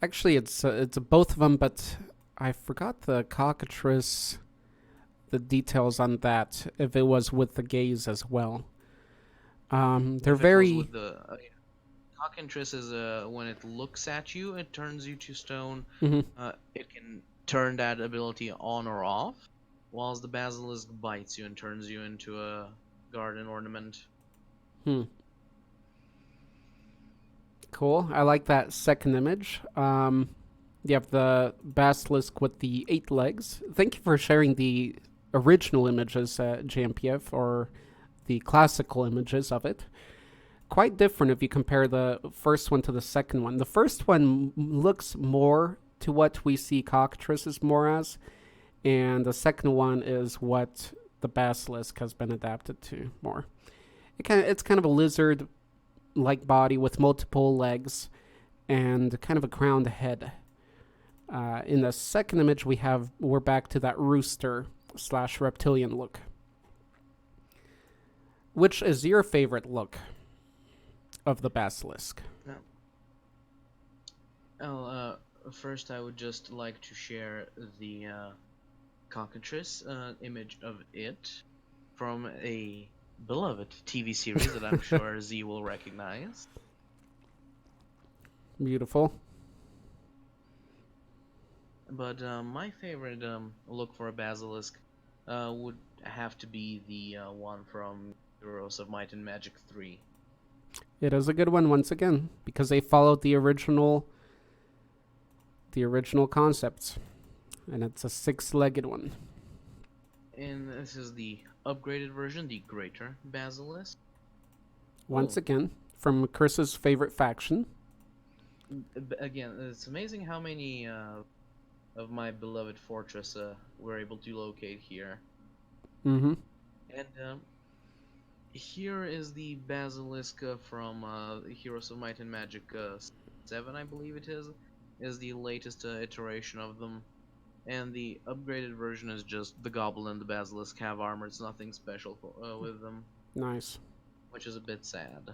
Actually, it's both of them, but I forgot the cockatrice, the details on that, if it was with the gaze as well. They're If it was very... with the cockatrice is when it looks at you, it turns you to stone. Mhm. It can turn that ability on or off, whilst the basilisk bites you and turns you into a garden ornament. Cool. I like that second image. You have the basilisk with the 8 legs. Thank you for sharing the original images, JMPF, or the classical images of it. Quite different if you compare the first one to the second one. The first one looks more to what we see cockatrices more as, and the second one is what the basilisk has been adapted to more. It's kind of a lizard-like body with multiple legs and kind of a crowned head. In the second image, we're back to that rooster/reptilian look. Which is your favorite look of the basilisk? First I would just like to share the cockatrice image of it from a beloved TV series that I'm sure Z will recognize. Beautiful. But my favorite look for a basilisk would have to be the one from Heroes of Might and Magic 3. It is a good one once again because they followed the original concepts, and it's a 6-legged one. And this is the upgraded version, the Greater Basilisk. Once again, from Chris's favorite faction. Again, it's amazing how many of my beloved fortress we're able to locate here. Mm-hmm. And here is the basilisk from Heroes of Might and Magic 7, I believe it is the latest iteration of them. And the upgraded version is just the goblin and the basilisk have armor. It's nothing special with them. Nice. Which is a bit sad.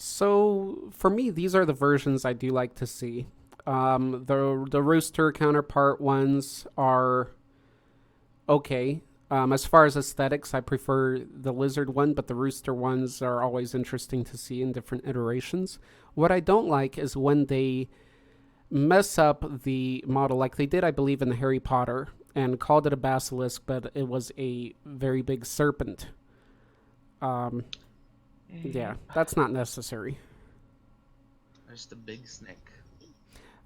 So for me, these are the versions I do like to see. The rooster counterpart ones are okay. As far as aesthetics, I prefer the lizard one, but the rooster ones are always interesting to see in different iterations. What I don't like is when they mess up the model, like they did, I believe, in Harry Potter, and called it a basilisk, but it was a very big serpent. Yeah, that's not necessary. Just a big snake.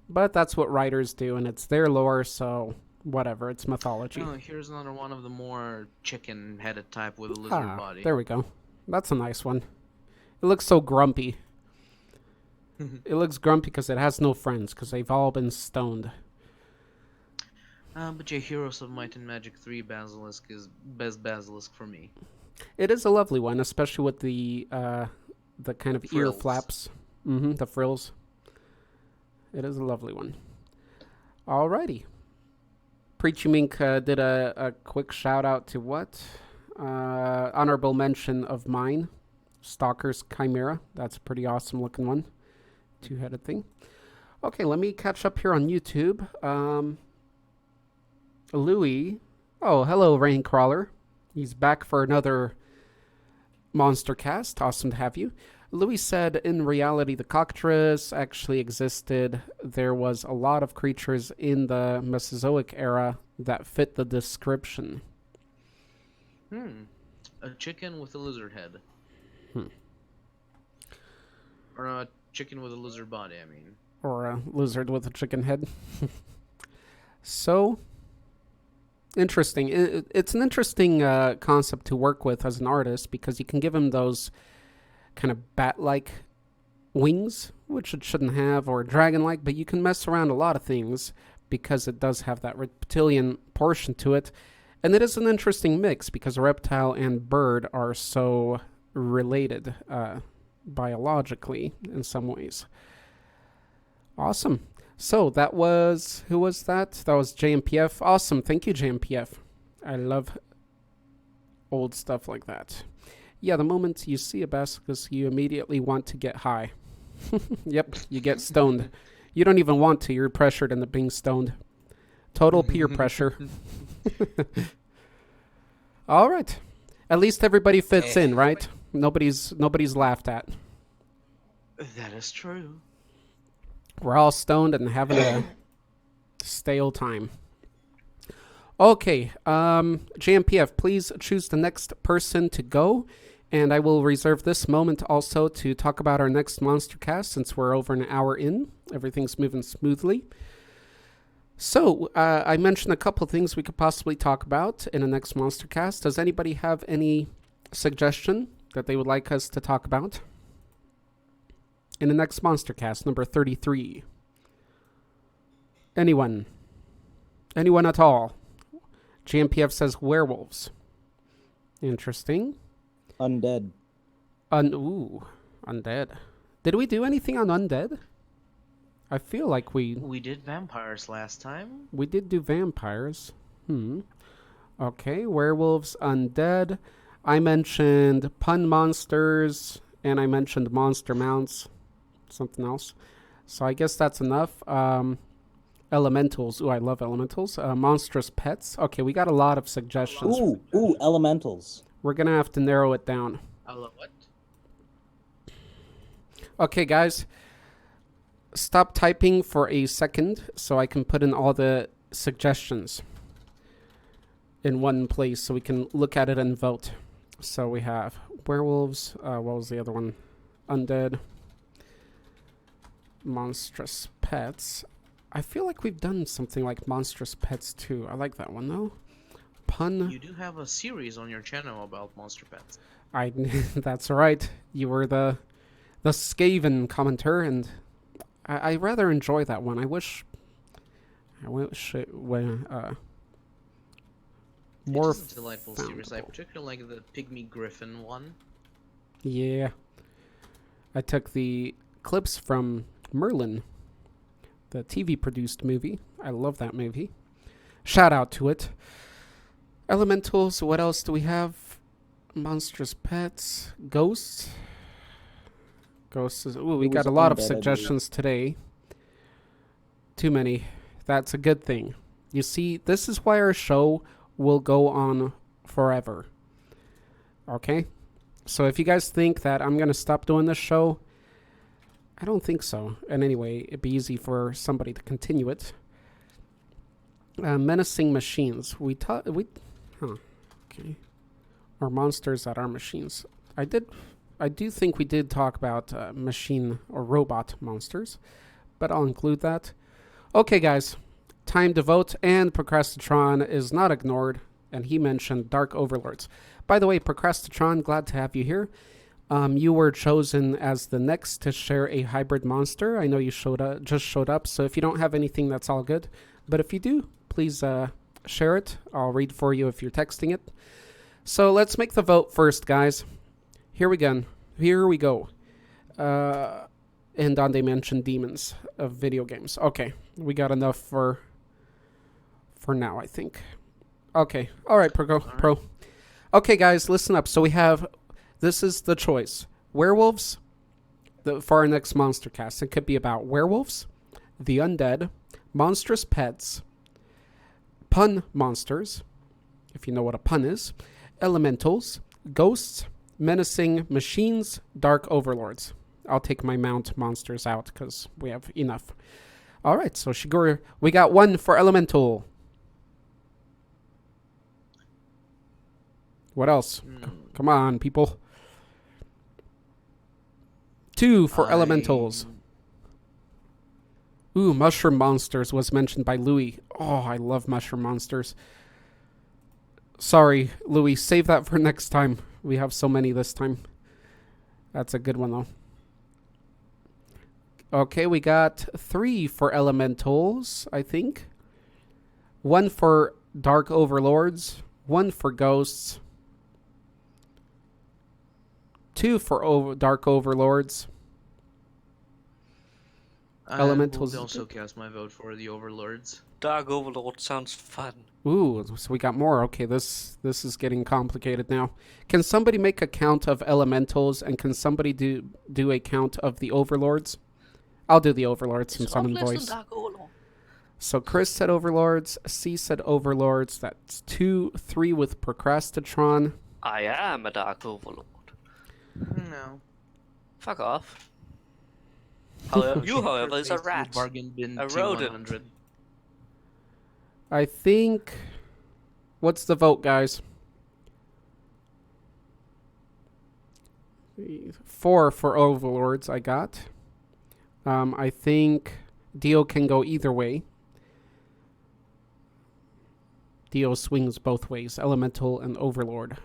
But that's what writers do, and it's their lore, so whatever. It's mythology. Oh, here's another one of the more chicken-headed type with a lizard body. There we go. That's a nice one. It looks so grumpy. It looks grumpy because it has no friends, because they've all been stoned. But yeah, Heroes of Might and Magic 3 Basilisk is best Basilisk for me. It is a lovely one, especially with the kind of ear Frills. flaps. The frills. It is a lovely one. Alrighty. Preachy Mink did a quick shout out to what? Honorable mention of mine. Stalker's Chimera. That's a pretty awesome looking one. Two-headed thing. Okay, let me catch up here on YouTube. Louis. Oh, hello, Raincrawler. He's back for another Monstercast. Awesome to have you. Louis said, in reality, the cockatrice actually existed. There was a lot of creatures in the Mesozoic era that fit the description. A chicken with a lizard head. Hmm. Or a chicken with a lizard body, I mean. Or a lizard with a chicken head. So, interesting. It's an interesting concept to work with as an artist because you can give him those kind of bat-like wings, which it shouldn't have, or dragon-like, but you can mess around a lot of things because it does have that reptilian portion to it. And it is an interesting mix because reptile and bird are so related biologically in some ways. Awesome. So that was, who was that? That was JMPF. Awesome. Thank you, JMPF. I love old stuff like that. Yeah, the moment you see a basilisk, you immediately want to get high. Yep, you get stoned. You don't even want to. You're pressured into being stoned. Total peer pressure. All right. At least everybody fits in, right? Nobody's laughed at. That is true. We're all stoned and having a stale time. Okay, JMPF, please choose the next person to go. And I will reserve this moment also to talk about our next Monstercast since we're over an hour in. Everything's moving smoothly. So, I mentioned a couple of things we could possibly talk about in the next Monstercast. Does anybody have any suggestion that they would like us to talk about in the next Monstercast, number 33? Anyone? Anyone at all? JMPF says werewolves. Interesting. Undead. Undead. Did we do anything on undead? I feel like we did vampires last time. We did do vampires. Okay, werewolves, undead. I mentioned pun monsters, and I mentioned monster mounts. Something else. So I guess that's enough. Elementals. Ooh, I love elementals. Monstrous pets. Okay, we got a lot of suggestions. Ooh, elementals. We're going to have to narrow it down. What? Okay, guys. Stop typing for a second so I can put in all the suggestions in one place so we can look at it and vote. So we have werewolves. What was the other one? Undead. Monstrous pets. I feel like we've done something like monstrous pets too. I like that one though. Pun. You do have a series on your channel about monster pets. That's right. You were the Skaven commenter, and I rather enjoy that one. I wish it were more. It's a delightful series. I particularly like the Pygmy Griffin one. Yeah. I took the clips from Merlin, the TV produced movie. I love that movie. Shout out to it. Elementals, what else do we have? Monstrous pets. Ghosts. Ghosts. Ooh, we It got a was lot of undead, I believe. suggestions today. Too many. That's a good thing. You see, this is why our show will go on forever. Okay? So if you guys think that I'm going to stop doing this show, I don't think so. And anyway, it'd be easy for somebody to continue it. Menacing machines. Okay. Or monsters that are machines. I do think we did talk about machine or robot monsters, but I'll include that. Okay, guys. Time to vote, and Procrastitron is not ignored, and he mentioned Dark Overlords. By the way, Procrastitron, glad to have you here. You were chosen as the next to share a hybrid monster. I know you just showed up, so if you don't have anything, that's all good. But if you do, please share it. I'll read for you if you're texting it. So let's make the vote first, guys. Here we go. And Dante mentioned demons of video games. Okay, we got enough for now, I think. Okay, all right, Pro. Okay, guys, listen up. So this is the choice. Werewolves, for our next Monstercast. It could be about werewolves, the undead, monstrous pets, pun monsters, if you know what a pun is, elementals, ghosts, menacing machines, dark overlords. I'll take my mount monsters out because we have enough. All right, so Shigure, we got 1 for elemental. What else? Come on, people. 2 for elementals. Ooh, mushroom monsters was mentioned by Louis. Oh, I love mushroom monsters. Sorry, Louis, save that for next time. We have so many this time. That's a good one, though. Okay, we got 3 for elementals, I think. 1 for dark overlords. 1 for ghosts. 2 for dark overlords. Elementals. I will also cast my vote for the overlords. Dark Overlord sounds fun. Ooh, so we got more. Okay, this is getting complicated now. Can somebody make a count of elementals, and can somebody do a count of the overlords? I'll do the overlords since I'm in voice. So Chris said overlords, C said overlords. That's 2, 3 with Procrastitron. I am a Dark Overlord. No. Fuck off. However, however, is a Face with rat. Bargain bin A T100. rodent. I think... What's the vote, guys? 4 for overlords, I got. I think Dio can go either way. Dio swings both ways, elemental and overlord.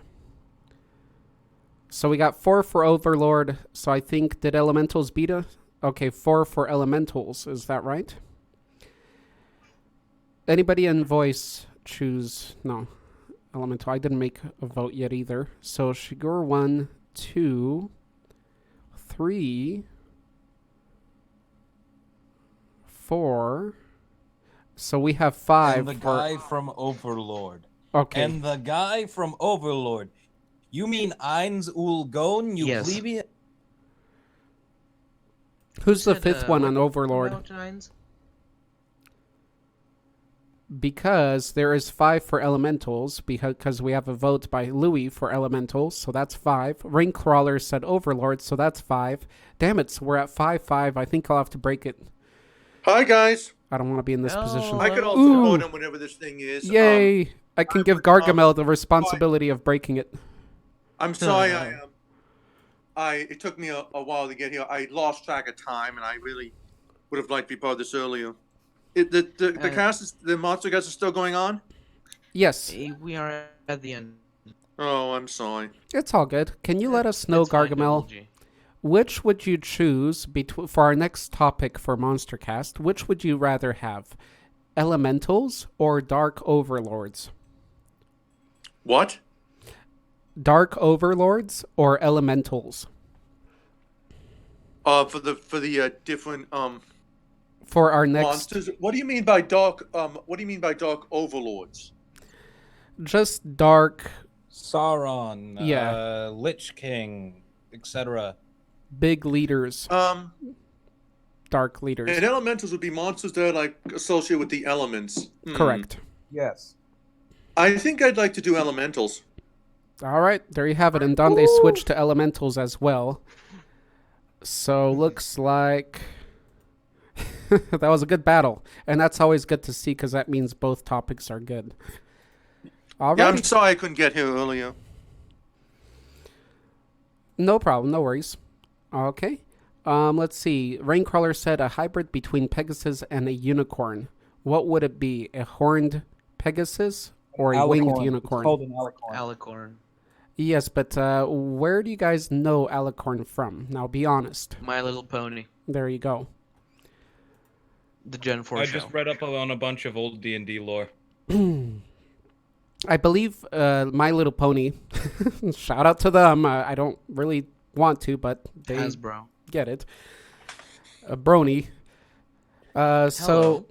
So we got 4 for overlord. So I think, did elementals beat us? Okay, 4 for elementals. Is that right? Anybody in voice choose? No. Elemental. I didn't make a vote yet either. So Shigur 1, 2, 3, 4. So we have 5. And the guy from Overlord. Okay. And the guy from Overlord. You mean Eins Ul Gon, you Yes. plebeian? Who's the Said, 5th one on what overlord? about Nines? Because there is 5 for elementals, because we have a vote by Louis for elementals, so that's 5. Ring Crawler said overlord, so that's 5. Damn it, so we're at 5-5. I think I'll have to break it. Hi guys. I don't want to be in this position. I could also Ooh. vote on whatever this thing is. Yay! I can give Gargamel the responsibility of breaking it. I'm sorry. It took me a while to get here. I lost track of time, and I really would have liked to be part of this earlier. The monster cast is still going on. Yes, We are at the end. Oh, I'm sorry. it's all good. Can you let us know, It's fine, Gargamel, Double G. which would you choose for our next topic for Monstercast? Which would you rather have? Elementals or Dark Overlords? What? Dark Overlords or Elementals? For the different For our next... monsters. What do you mean by dark? What do you mean by dark overlords? Just dark... Sauron, Yeah. Lich King, etc. Big leaders, dark leaders. And elementals would be monsters that are like associated with the elements. Correct. Yes. I think I'd like to do elementals. All right, there you have it. And Donde switched to elementals as well. So looks like that was a good battle. And that's always good to see because that means both topics are good. All Yeah, right. I'm sorry I couldn't get here earlier. No problem. No worries. Okay. Let's see. Raincrawler said a hybrid between Pegasus and a unicorn. What would it be? A horned Pegasus or a winged Alicorn. unicorn? It's called an alicorn. Alicorn. Yes, but where do you guys know Alicorn from? Now, be honest. My Little Pony. There you go. The Gen 4 I show. just read up on a bunch of old D&D lore. I believe My Little Pony. Shout out to them. I don't really want to, but they Hasbro. get it. Brony. So.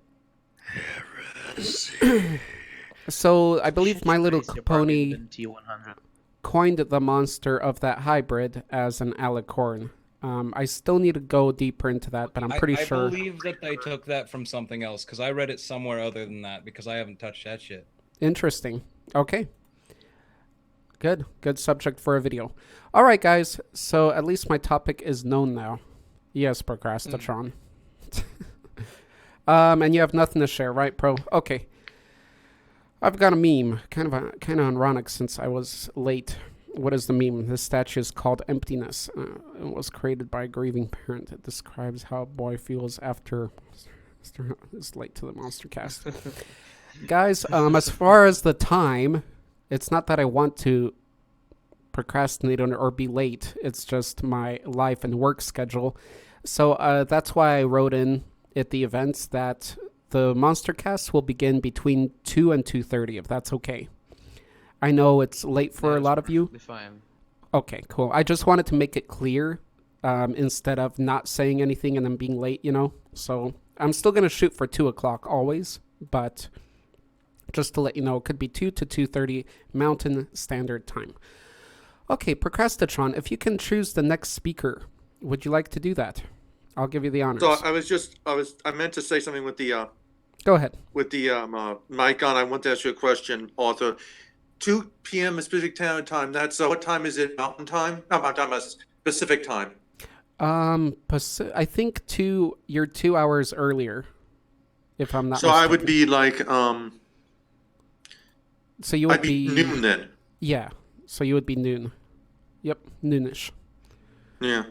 So I believe My Little Pony T100. coined the monster of that hybrid as an alicorn. I still need to go deeper into that, but I'm pretty sure. I believe that they took that from something else, because I read it somewhere other than that, because I haven't touched that shit. Interesting. Okay. Good. Good subject for a video. All right, guys. So at least my topic is known now. Yes, Procrastinatron. And you have nothing to share, right, Pro? Okay. I've got a meme, kind of ironic since I was late. What is the meme? This statue is called Emptiness. It was created by a grieving parent. It describes how a boy feels after it's late to the Monstercast. Guys, as far as the time, it's not that I want to procrastinate or be late. It's just my life and work schedule. So that's why I wrote in at the events that the Monstercast will begin between 2 and 2:30, if that's okay. I know it's late for a lot of you. Fine. Okay, cool. I just wanted to make it clear instead of not saying anything and then being late, you know? So I'm still going to shoot for 2 o'clock always, but just to let you know, it could be 2 to 2:30 Mountain Standard Time. Okay, Procrastinatron, if you can choose the next speaker, would you like to do that? I'll give you the honors. So I meant to say something with the Go ahead. with the mic on. I want to ask you a question, Arthur. 2 p.m. Pacific Time. That's what time is it? Mountain Time? Not Mountain Time. Pacific Time. I think you're 2 hours earlier, if I'm not So mistaken. I would be like So you would I'd be noon then. Yeah. So you would be noon. Yep, noonish. Yeah.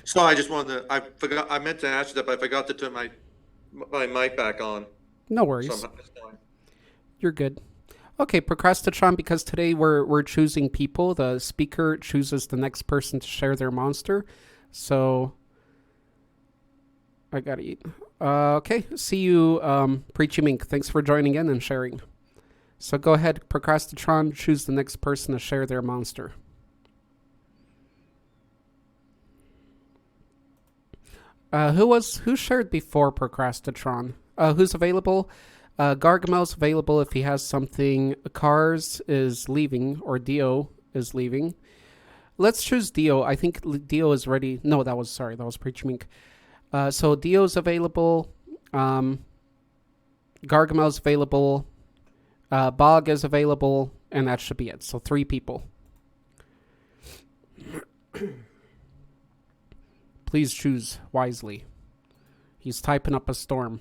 So I just wanted to. I meant to ask you that, but I forgot to turn my mic back on. No worries. So that's fine. You're good. Okay, Procrastinatron, because today we're choosing people. The speaker chooses the next person to share their monster. So I gotta eat. Okay, see you, Preachy Mink. Thanks for joining in and sharing. So go ahead, Procrastinatron, choose the next person to share their monster. Who shared before Procrastinatron? Who's available? Gargamel's available if he has something. Cars is leaving, or Dio is leaving. Let's choose Dio. I think Dio is ready. No, that was Preacher Mink. So Dio's available. Gargamel's available. Bog is available, and that should be it. So 3 people. Please choose wisely. He's typing up a storm,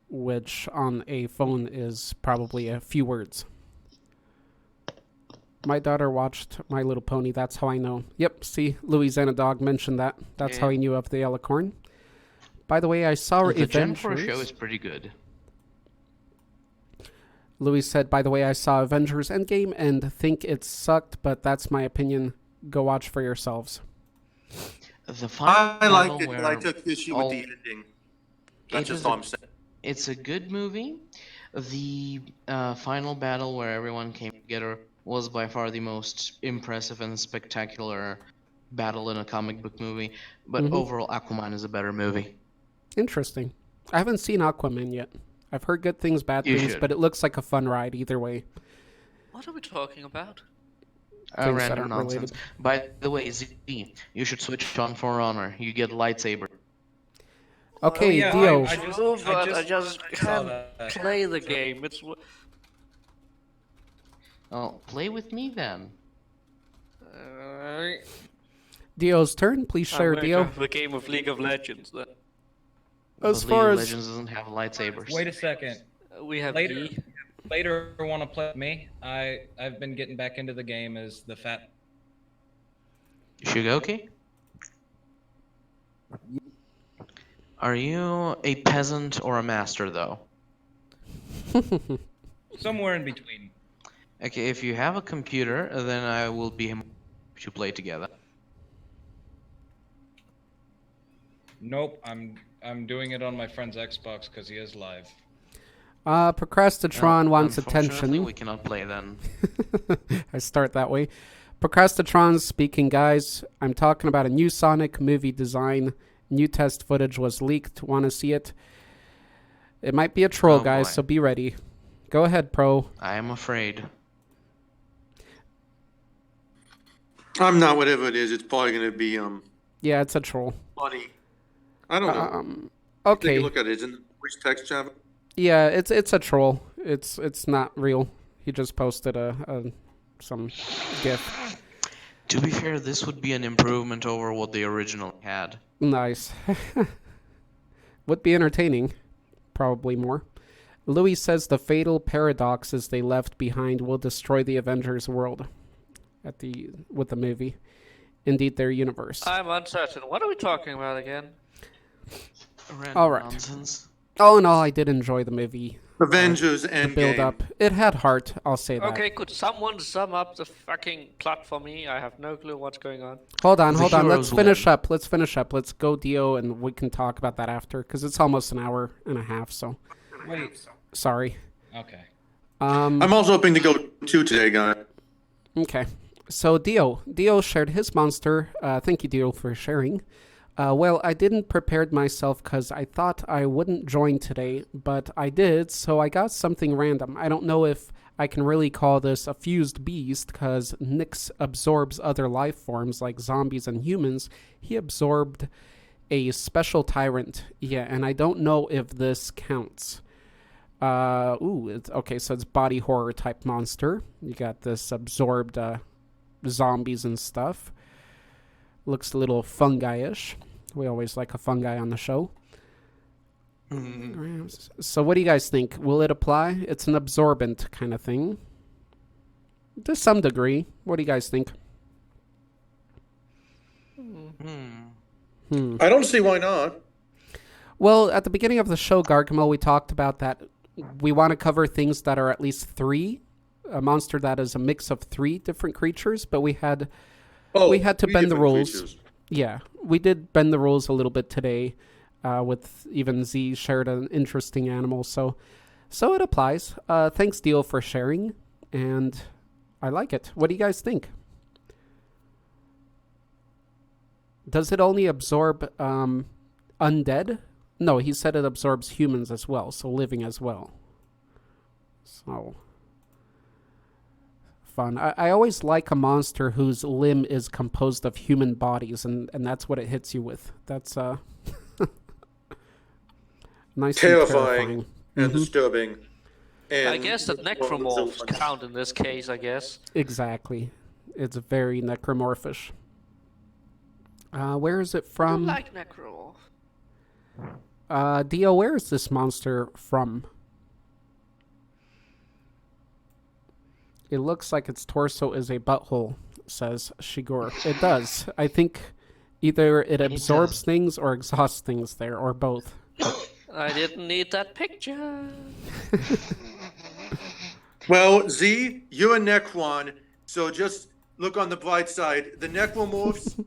which on a phone is probably a few words. My daughter watched My Little Pony. That's how I know. Yep, see, Louisiana Dog mentioned that. That's how he knew of the Alicorn. By the way, I saw The Gen 4 Avengers. show is pretty good. Louis said, by the way, I saw Avengers Endgame and think it sucked, but that's my opinion. Go watch for yourselves. The final I liked battle it, but I where took issue with the ending. That's It just is all a- I'm saying. It's a good movie. The final battle where everyone came together was by far the most impressive and spectacular battle in a comic book movie. But overall, Aquaman is a better movie. Interesting. I haven't seen Aquaman yet. I've heard good things, bad You things, should. but it looks like a fun ride either way. What are we talking about? things that Random aren't nonsense. related. By the way, Z, you should switch on For Honor. You get lightsaber. Okay, yeah, Dio. I just saw can't that. play the game. Oh, play with me then. Dio's turn. Please share, I'm going to Dio. have the game of League of Legends then. As But far League of as Legends doesn't have lightsabers. Wait a second. We have Later, E. later want to play with me? I've been getting back into the game as the fat. Shugoki? Are you a peasant or a master, though? Somewhere in between. Okay, if you have a computer, then I will be him to play together. Nope, I'm doing it on my friend's Xbox because he is live. Procrastitron wants Unfortunately, attention. we cannot play then. I start that way. Procrastitron's speaking, guys. I'm talking about a new Sonic movie design. New test footage was leaked. Want to see it? It might be a troll, Oh, guys, boy. so be ready. Go ahead, Pro. I am afraid. I'm not. Whatever it is, it's probably gonna be Yeah, it's a troll. funny. I don't know. Take Okay. a look at it. Isn't which text chat? Yeah, it's a troll. It's not real. He just posted some GIF. To be fair, this would be an improvement over what they originally had. Nice. Would be entertaining. Probably more. Louis says the fatal paradoxes they left behind will destroy the Avengers world with the movie. Indeed, their universe. I'm uncertain. What are we talking about again? Random All right. nonsense. All in all, I did enjoy the movie. Avengers The Endgame. build up. It had heart, I'll say that. Okay, could someone sum up the fucking plot for me? I have no clue what's going on. Hold on. The Let's heroes finish win. up. Let's go, Dio, and we can talk about that after, because it's almost an hour and a half, so Wait. sorry. Okay. I'm also hoping to go 2 today, guys. Okay. So Dio shared his monster. Thank you, Dio, for sharing. Well, I didn't prepare myself because I thought I wouldn't join today, but I did, so I got something random. I don't know if I can really call this a fused beast because Nyx absorbs other life forms like zombies and humans. He absorbed a special tyrant. Yeah, and I don't know if this counts. It's okay, so it's body horror type monster. You got this absorbed zombies and stuff. Looks a little fungi-ish. We always like a fungi on the show. So what do you guys think? Will it apply? It's an absorbent kind of thing. To some degree. What do you guys think? I don't see why not. Well, at the beginning of the show, Gargamel, we talked about that we want to cover things that are at least 3. A monster that is a mix of 3 different creatures, but we had to bend the rules. Creatures. Yeah, we did bend the rules a little bit today, with even Z shared an interesting animal, so it applies. Thanks, Dio, for sharing, and I like it. What do you guys think? Does it only absorb undead? No, he said it absorbs humans as well, so living as well. So fun. I always like a monster whose limb is composed of human bodies, and that's what it hits you with. That's nice Terrifying and and disturbing. And I guess that necromorphs count in this case, I guess. Exactly. It's very necromorphish. Where is it I from? like necromorph. Dio, where is this monster from? It looks like its torso is a butthole, says Shigur. It does. I think either it absorbs does. things or exhausts things there, or both. I didn't need that picture. Well, Z, you're a Necron, so just look on the bright side. The Necromorphs,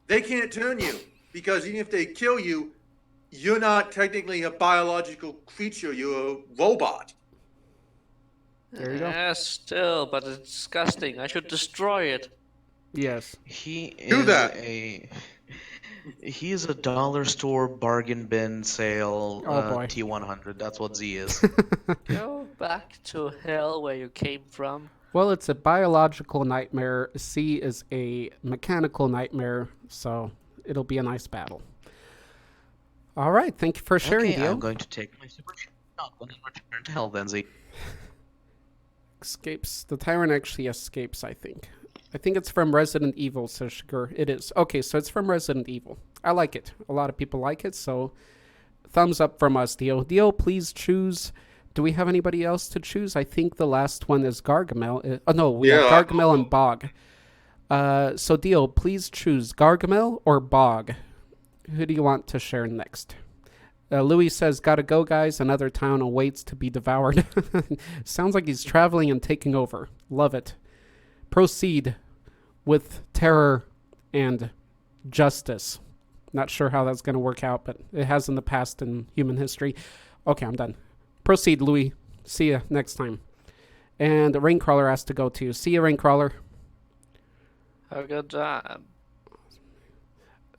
they can't turn you, because even if they kill you, you're not technically a biological creature, you're a robot. There you go. Yeah, still, but it's disgusting. I should destroy it. Yes. He Do is that. He is a dollar store bargain bin sale Oh, boy. T100. That's what Z is. Go back to hell where you came from. Well, it's a biological nightmare. C is a mechanical nightmare, so it'll be a nice battle. All right, thank you for sharing, Okay, Dio. I'm going to take my super shotgun and return to hell, then, Z. Escapes. The tyrant actually escapes, I think. I think it's from Resident Evil, so sure, it is. Okay, so it's from Resident Evil. I like it. A lot of people like it, so thumbs up from us, Dio. Dio, please choose. Do we have anybody else to choose? I think the last one is Gargamel. No, we have Gargamel and Bog. So Dio, please choose Gargamel or Bog. Who do you want to share next? Louis says, gotta go, guys. Another town awaits to be devoured. Sounds like he's traveling and taking over. Love it. Proceed with terror and justice. Not sure how that's going to work out, but it has in the past in human history. Okay, I'm done. Proceed, Louis. See ya next time. And the Raincrawler has to go too. See ya, Raincrawler. Have a good time.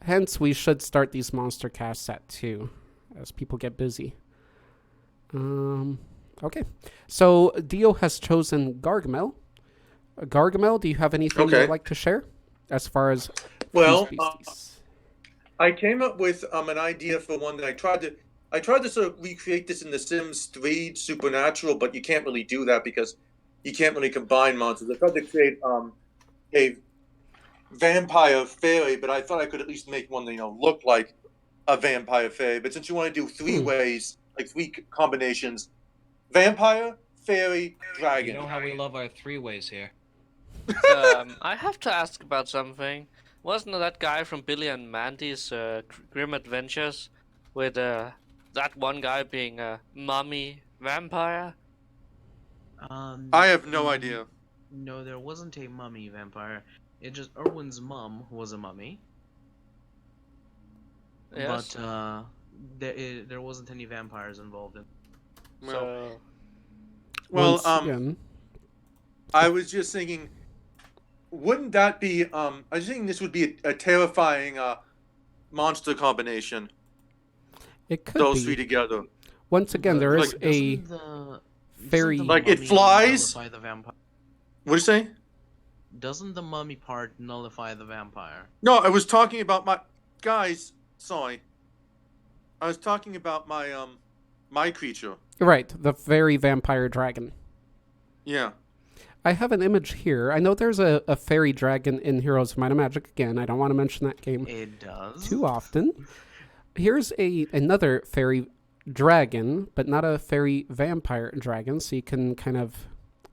Hence, we should start these Monstercasts at 2 as people get busy. Okay. So, Dio has chosen Gargamel. Gargamel, do you have anything you'd like to share as far as Well, beasties? I came up with an idea for one that I tried to sort of recreate this in The Sims 3 Supernatural, but you can't really do that because you can't really combine monsters. I tried to create a vampire fairy, but I thought I could at least make one that look like a vampire fairy. But since you want to do 3 ways, like 3 combinations, vampire, fairy, dragon. You know how we love our 3-ways here. I have to ask about something. Wasn't that guy from Billy and Mandy's Grim Adventures with that one guy being a mummy vampire? I have no idea. No, there wasn't a mummy vampire. It just Erwin's mom was a mummy. Yes. But there wasn't any vampires involved in. So, Once again, I was just thinking, wouldn't that be? I was thinking this would be a terrifying monster combination. it could Those be. 3 together. Once again, there is a very... Like, it flies? Nullify the vampire? What do you say? Doesn't the mummy part nullify the vampire? No, I was talking about my guys. Sorry, I was talking about my creature. Right, the fairy vampire dragon. Yeah. I have an image here. I know there's a fairy dragon in Heroes of Might and Magic. Again, I don't want to mention that game It does. too often. Here's another fairy dragon, but not a fairy vampire dragon, so you can kind of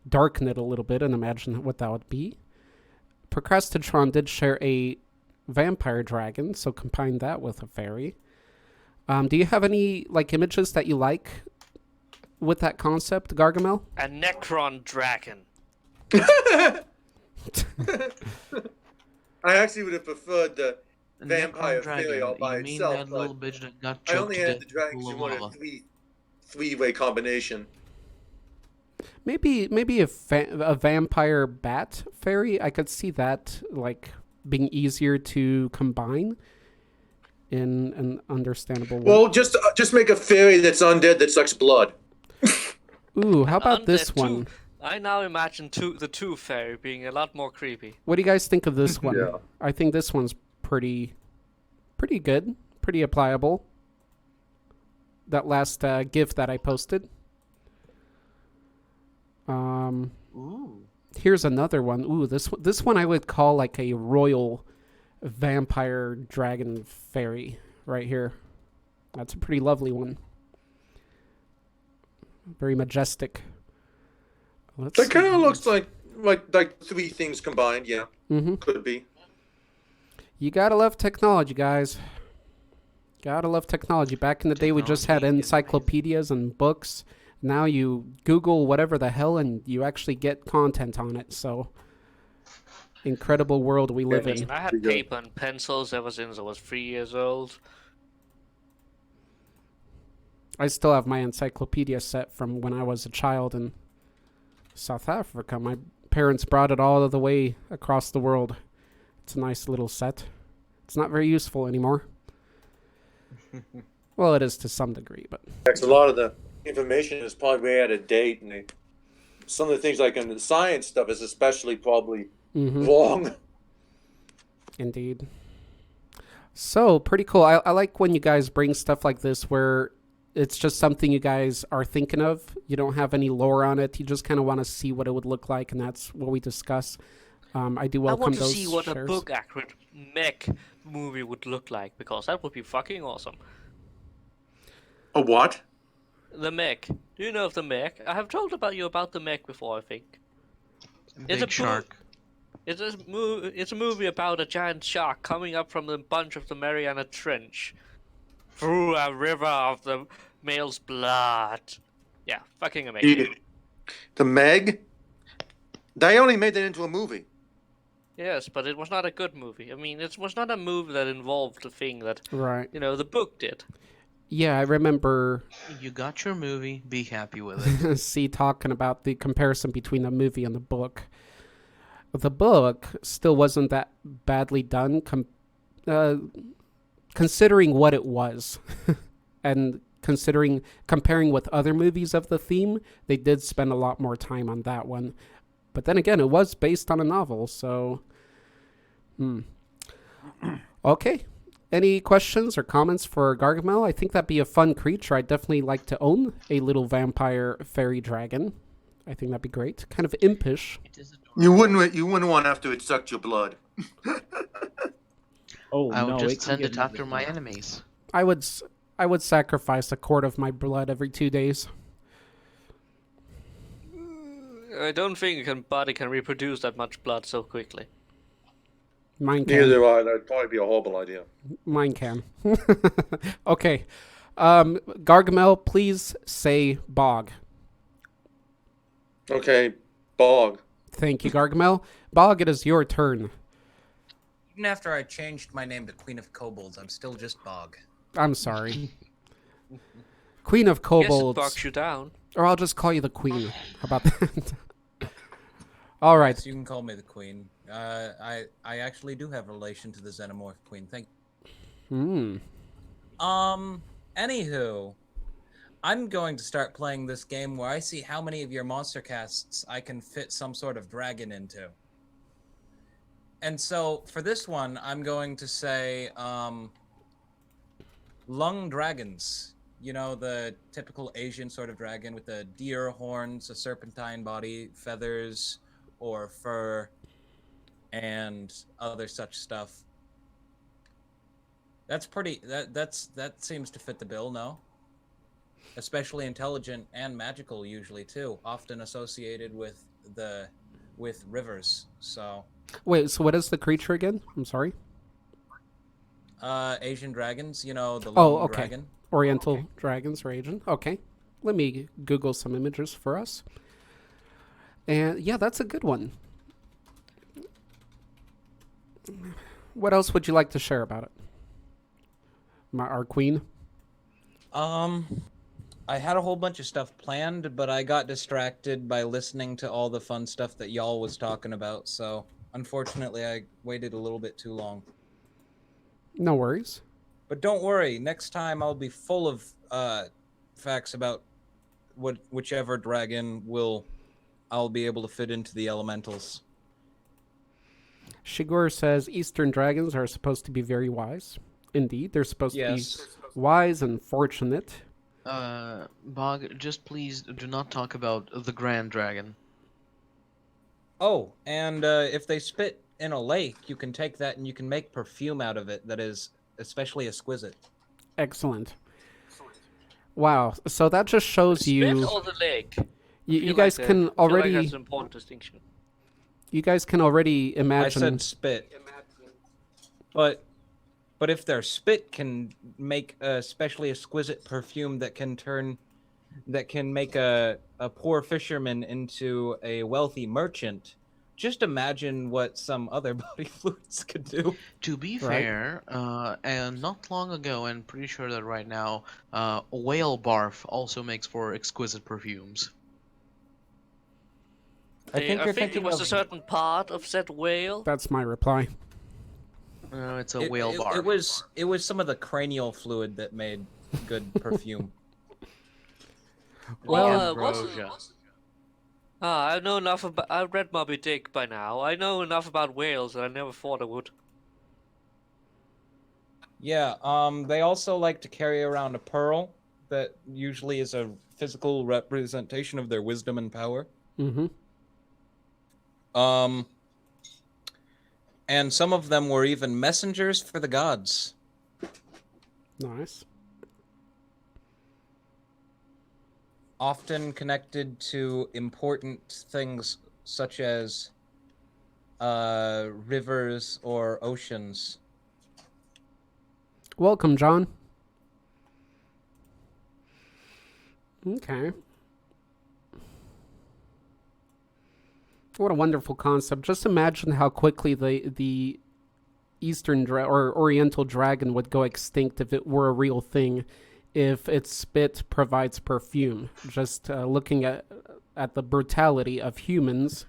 darken it a little bit and imagine what that would be. Procrastinatron did share a vampire dragon, so combine that with a fairy. Do you have any images that you like with that concept, Gargamel? a Necron dragon. I actually would have preferred the A vampire Necron dragon. fairy all by You mean itself, that but little bitch that got I choked only to had death the dragons full in of one lava? three-way combination. Maybe a vampire bat fairy. I could see that being easier to combine in an understandable way. Well, just make a fairy that's undead that sucks blood. Ooh, how about Undead this too. one? I now imagine the two fairy being a lot more creepy. What do you guys think of this one? Yeah. I think this one's pretty good, pretty applicable. That last GIF that I posted. Ooh. Here's another one. Ooh, this one I would call like a royal vampire dragon fairy right here. That's a pretty lovely one. Very majestic. That kind of looks like 3 things combined. Yeah, could be. You gotta love technology, guys. Gotta love technology. Back in the day, we just had Technology is encyclopedias and books. Now you Google whatever the hell, and you actually get content on it. So, incredible world we live in. I had paper and pencils ever since I was 3 years old. I still have my encyclopedia set from when I was a child in South Africa. My parents brought it all the way across the world. It's a nice little set. It's not very useful anymore. Well, it is to some degree, but... A lot of the information is probably way out of date, and they some of the things like in the science stuff is especially probably Mm-hmm. wrong. Indeed. So, pretty cool. I like when you guys bring stuff like this where it's just something you guys are thinking of. You don't have any lore on it. You just kind of want to see what it would look like, and that's what we discuss. I do I welcome want to those see what a shares. book accurate mech movie would look like, because that would be fucking awesome. A what? The mech. Do you know of the mech? I have told you about the mech before, I think. It's Big a shark. It's a movie about a giant shark coming up from the bunch of the Mariana Trench through a river of the male's blood. Yeah, fucking amazing. The Meg? They only made that into a movie. Yes, but it was not a good movie. I mean, it was not a movie that involved the thing that, Right. the book did. Yeah, I remember You got your movie. Be happy with it. C talking about the comparison between the movie and the book. The book still wasn't that badly done, considering what it was, and comparing with other movies of the theme. They did spend a lot more time on that one, but then again, it was based on a novel, so. Okay. Any questions or comments for Gargamel? I think that'd be a fun creature. I'd definitely like to own a little vampire fairy dragon. I think that'd be great. Kind of impish. It is You wouldn't want after it sucked your blood. Oh I would no! just it can send get it after even my worse. enemies. I would sacrifice a quart of my blood every 2 days. I don't think a body can reproduce that much blood so quickly. Mine can. Neither do I. That'd probably be a horrible idea. Mine can. Okay. Gargamel, please say bog. Okay, Bog. Thank you, Gargamel. Bog, it is your turn. Even after I changed my name to Queen of Kobolds, I'm still just Bog. I'm sorry. Queen of Yes, it Kobolds. bogs you down. Or I'll just call you the Queen. How about that? All right. So you can call me the Queen. I actually do have a relation to the Xenomorph Queen. Thank Anywho, I'm going to start playing this game where I see how many of your Monstercasts I can fit some sort of dragon into. And so for this one, I'm going to say lung dragons. You know, the typical Asian sort of dragon with the deer horns, a serpentine body, feathers, or fur, and other such stuff. That's pretty. That seems to fit the bill, no? Especially intelligent and magical, usually too. Often associated with rivers. So. Wait, so what is the creature again? I'm sorry. Asian dragons. You know, the Oh, lung okay. dragon. Oriental dragons or Asian. Okay. Let me Google some images for us. And yeah, that's a good one. What else would you like to share about it? Our queen? I had a whole bunch of stuff planned, but I got distracted by listening to all the fun stuff that y'all was talking about, so unfortunately I waited a little bit too long. No worries. But don't worry, next time I'll be full of facts about whichever dragon I'll be able to fit into the elementals. Shigur says Eastern dragons are supposed to be very wise. Indeed, they're supposed to be wise and fortunate. Bog, just please do not talk about the Grand Dragon. Oh, and if they spit in a lake, you can take that and you can make perfume out of it that is especially exquisite. Excellent. Wow. So that just shows you. Spit or the lake? You guys can I feel like already. that's an important distinction. You guys can already imagine. I said spit. But if their spit can make a especially exquisite perfume that can make a poor fisherman into a wealthy merchant, just imagine what some other body fluids could do. To be Right. fair, and not long ago, and pretty sure that right now, whale barf also makes for exquisite perfumes. I think you're it thinking was of a certain part of said whale. That's my reply. No, it's a whale barf. It was some of the cranial fluid that made good perfume. Well, What's ambrosia. I know enough about. I read Moby Dick by now. I know enough about whales that I never thought I would. Yeah, they also like to carry around a pearl that usually is a physical representation of their wisdom and power. Mm-hmm. And some of them were even messengers for the gods. Nice. Often connected to important things such as rivers or oceans. Welcome, John. Okay. What a wonderful concept. Just imagine how quickly the Eastern or Oriental dragon would go extinct if it were a real thing, if its spit provides perfume. Just looking at the brutality of humans.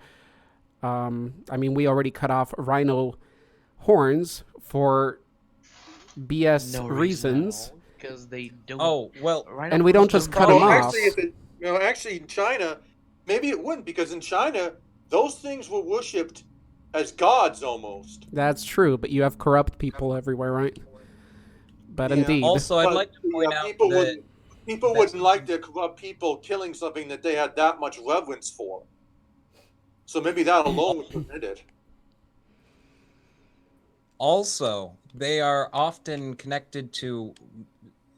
I mean, we already cut off rhino horns for BS No reasons. Because they don't. Oh, well, And we don't just cut 'em Well, off. actually, actually in China, maybe it wouldn't, because in China, those things were worshipped as gods almost. That's true, but you have corrupt people everywhere, right? But Yeah. indeed. also, I'd But, like to point yeah, out people that wouldn't like their corrupt people killing something that they had that much reverence for. So maybe that alone would permit it. also they are often connected to,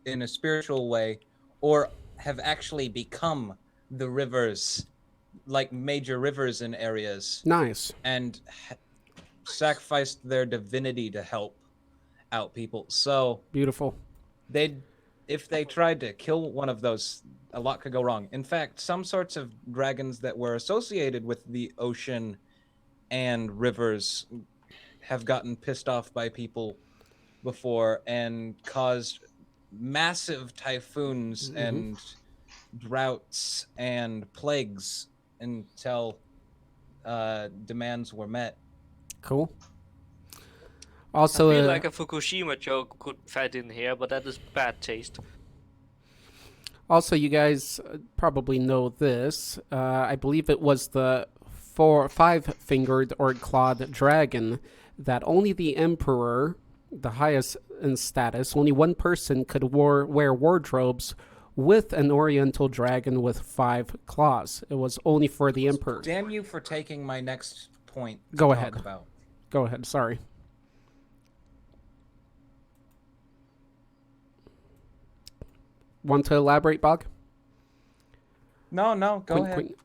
in a spiritual way, or have actually become the rivers, like major rivers in areas, Nice. and sacrificed their divinity to help out people. So Beautiful. if they tried to kill one of those, a lot could go wrong. In fact, some sorts of dragons that were associated with the ocean and rivers have gotten pissed off by people before and caused massive typhoons and droughts and plagues until demands were met. Cool. I Also, feel like a Fukushima joke could fit in here, but that is bad taste. also, you guys probably know this. I believe it was the five-fingered or clawed dragon that only the emperor, the highest in status, only one person could wear wardrobes with an oriental dragon with 5 claws. It was only for the emperor. Damn you for taking my next point to Go talk ahead. about. Go ahead. Sorry. Want to elaborate, Bog? No, go Quink, ahead. quink.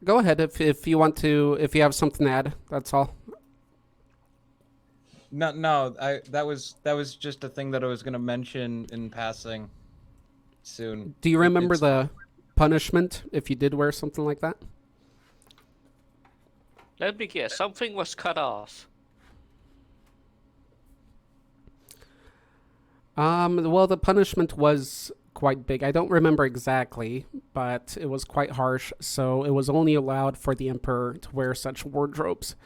Go ahead if you want to. If you have something to add, that's all. No, that was just a thing that I was going to mention in passing soon. Do you remember It's- the punishment if you did wear something like that? Let me guess, something was cut off. Well, the punishment was quite big. I don't remember exactly, but it was quite harsh. So it was only allowed for the emperor to wear such wardrobes.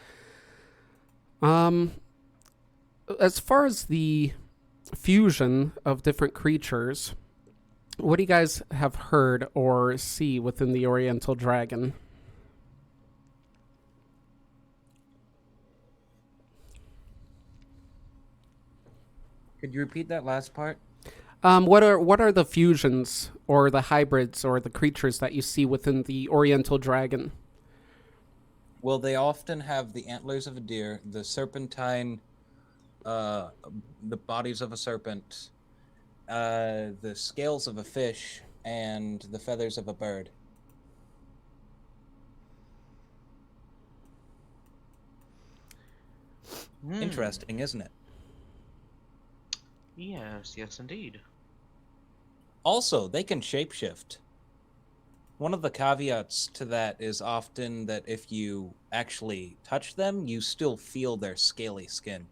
As far as the fusion of different creatures, what do you guys have heard or see within the Oriental Dragon? Could you repeat that last part? What are the fusions or the hybrids or the creatures that you see within the Oriental Dragon? Well, they often have the antlers of a deer, the serpentine, the bodies of a serpent, the scales of a fish, and the feathers of a bird. Interesting, isn't it? Yes, indeed. Also, they can shapeshift. One of the caveats to that is often that if you actually touch them, you still feel their scaly skin.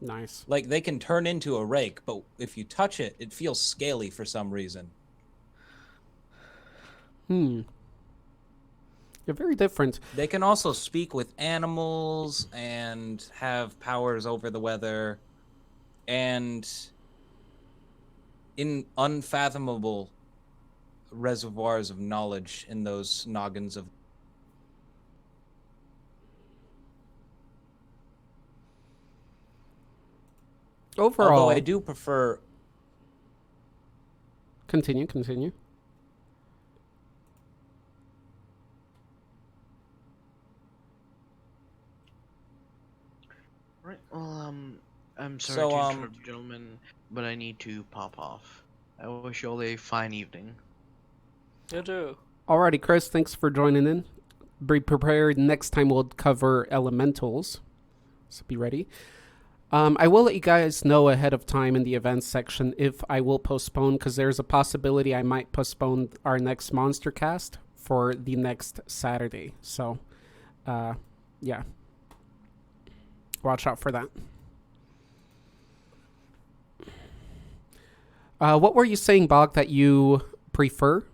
Nice. Like, they can turn into a rake, but if you touch it, it feels scaly for some reason. They're very different. They can also speak with animals and have powers over the weather and in unfathomable reservoirs of knowledge in those noggins of Overall, Although I do prefer. Continue. Right. Well, I'm sorry So, to interrupt, gentlemen, but I need to pop off. I wish you all a fine evening. You do. Alrighty, Chris, thanks for joining in. Be prepared. Next time we'll cover elementals, so be ready. I will let you guys know ahead of time in the events section if I will postpone, because there's a possibility I might postpone our next Monstercast for the next Saturday. So, yeah. Watch out for that. What were you saying, Bog, that you prefer?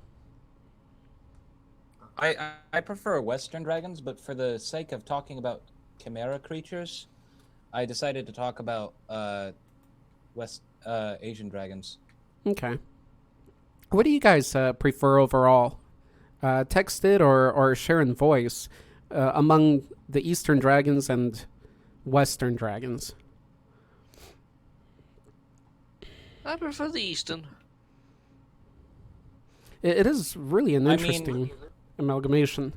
I prefer Western dragons, but for the sake of talking about chimera creatures, I decided to talk about Asian dragons. Okay. What do you guys prefer overall? Text it or share in voice among the Eastern dragons and Western dragons. I prefer the Eastern. It is really an I interesting mean, amalgamation.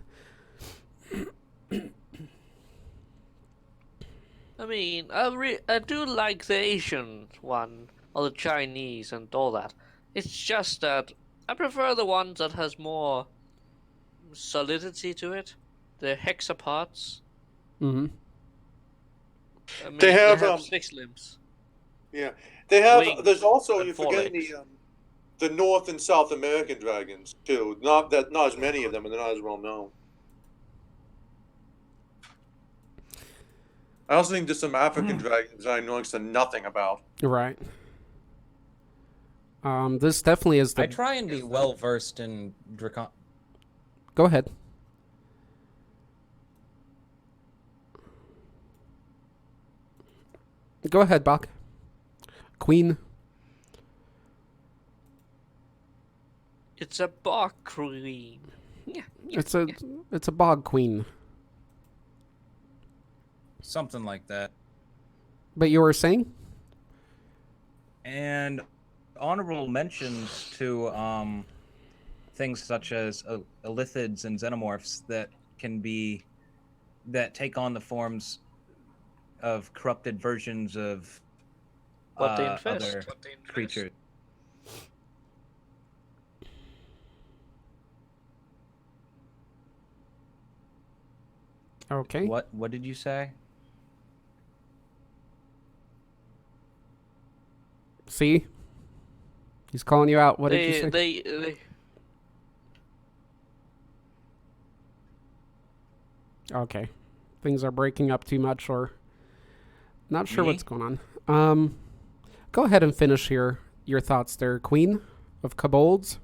I do like the Asian one, or the Chinese and all that. It's just that I prefer the one that has more solidity to it. The hexapods. Mm-hmm. I mean, They have, 6 limbs. Yeah, they have. Wings There's also, and you're forgetting forelegs. the North and South American dragons too. Not as many of them, and they're not as well known. I also think there's some African dragons I know next to nothing about. Right. This definitely is the... I try and be well versed in Dracon. Go ahead. Go ahead, Bach. Queen. It's a bog queen. It's a bog queen. Something like that. But you were saying? And honorable mentions to things such as elithids and xenomorphs that take on the forms of corrupted versions of What they infest. other creatures. Okay. What did you say? See? He's calling you out. What did you say? They Okay. Things are breaking up too much, or not sure Me? what's going on. Go ahead and finish your thoughts there, Queen of Kobolds.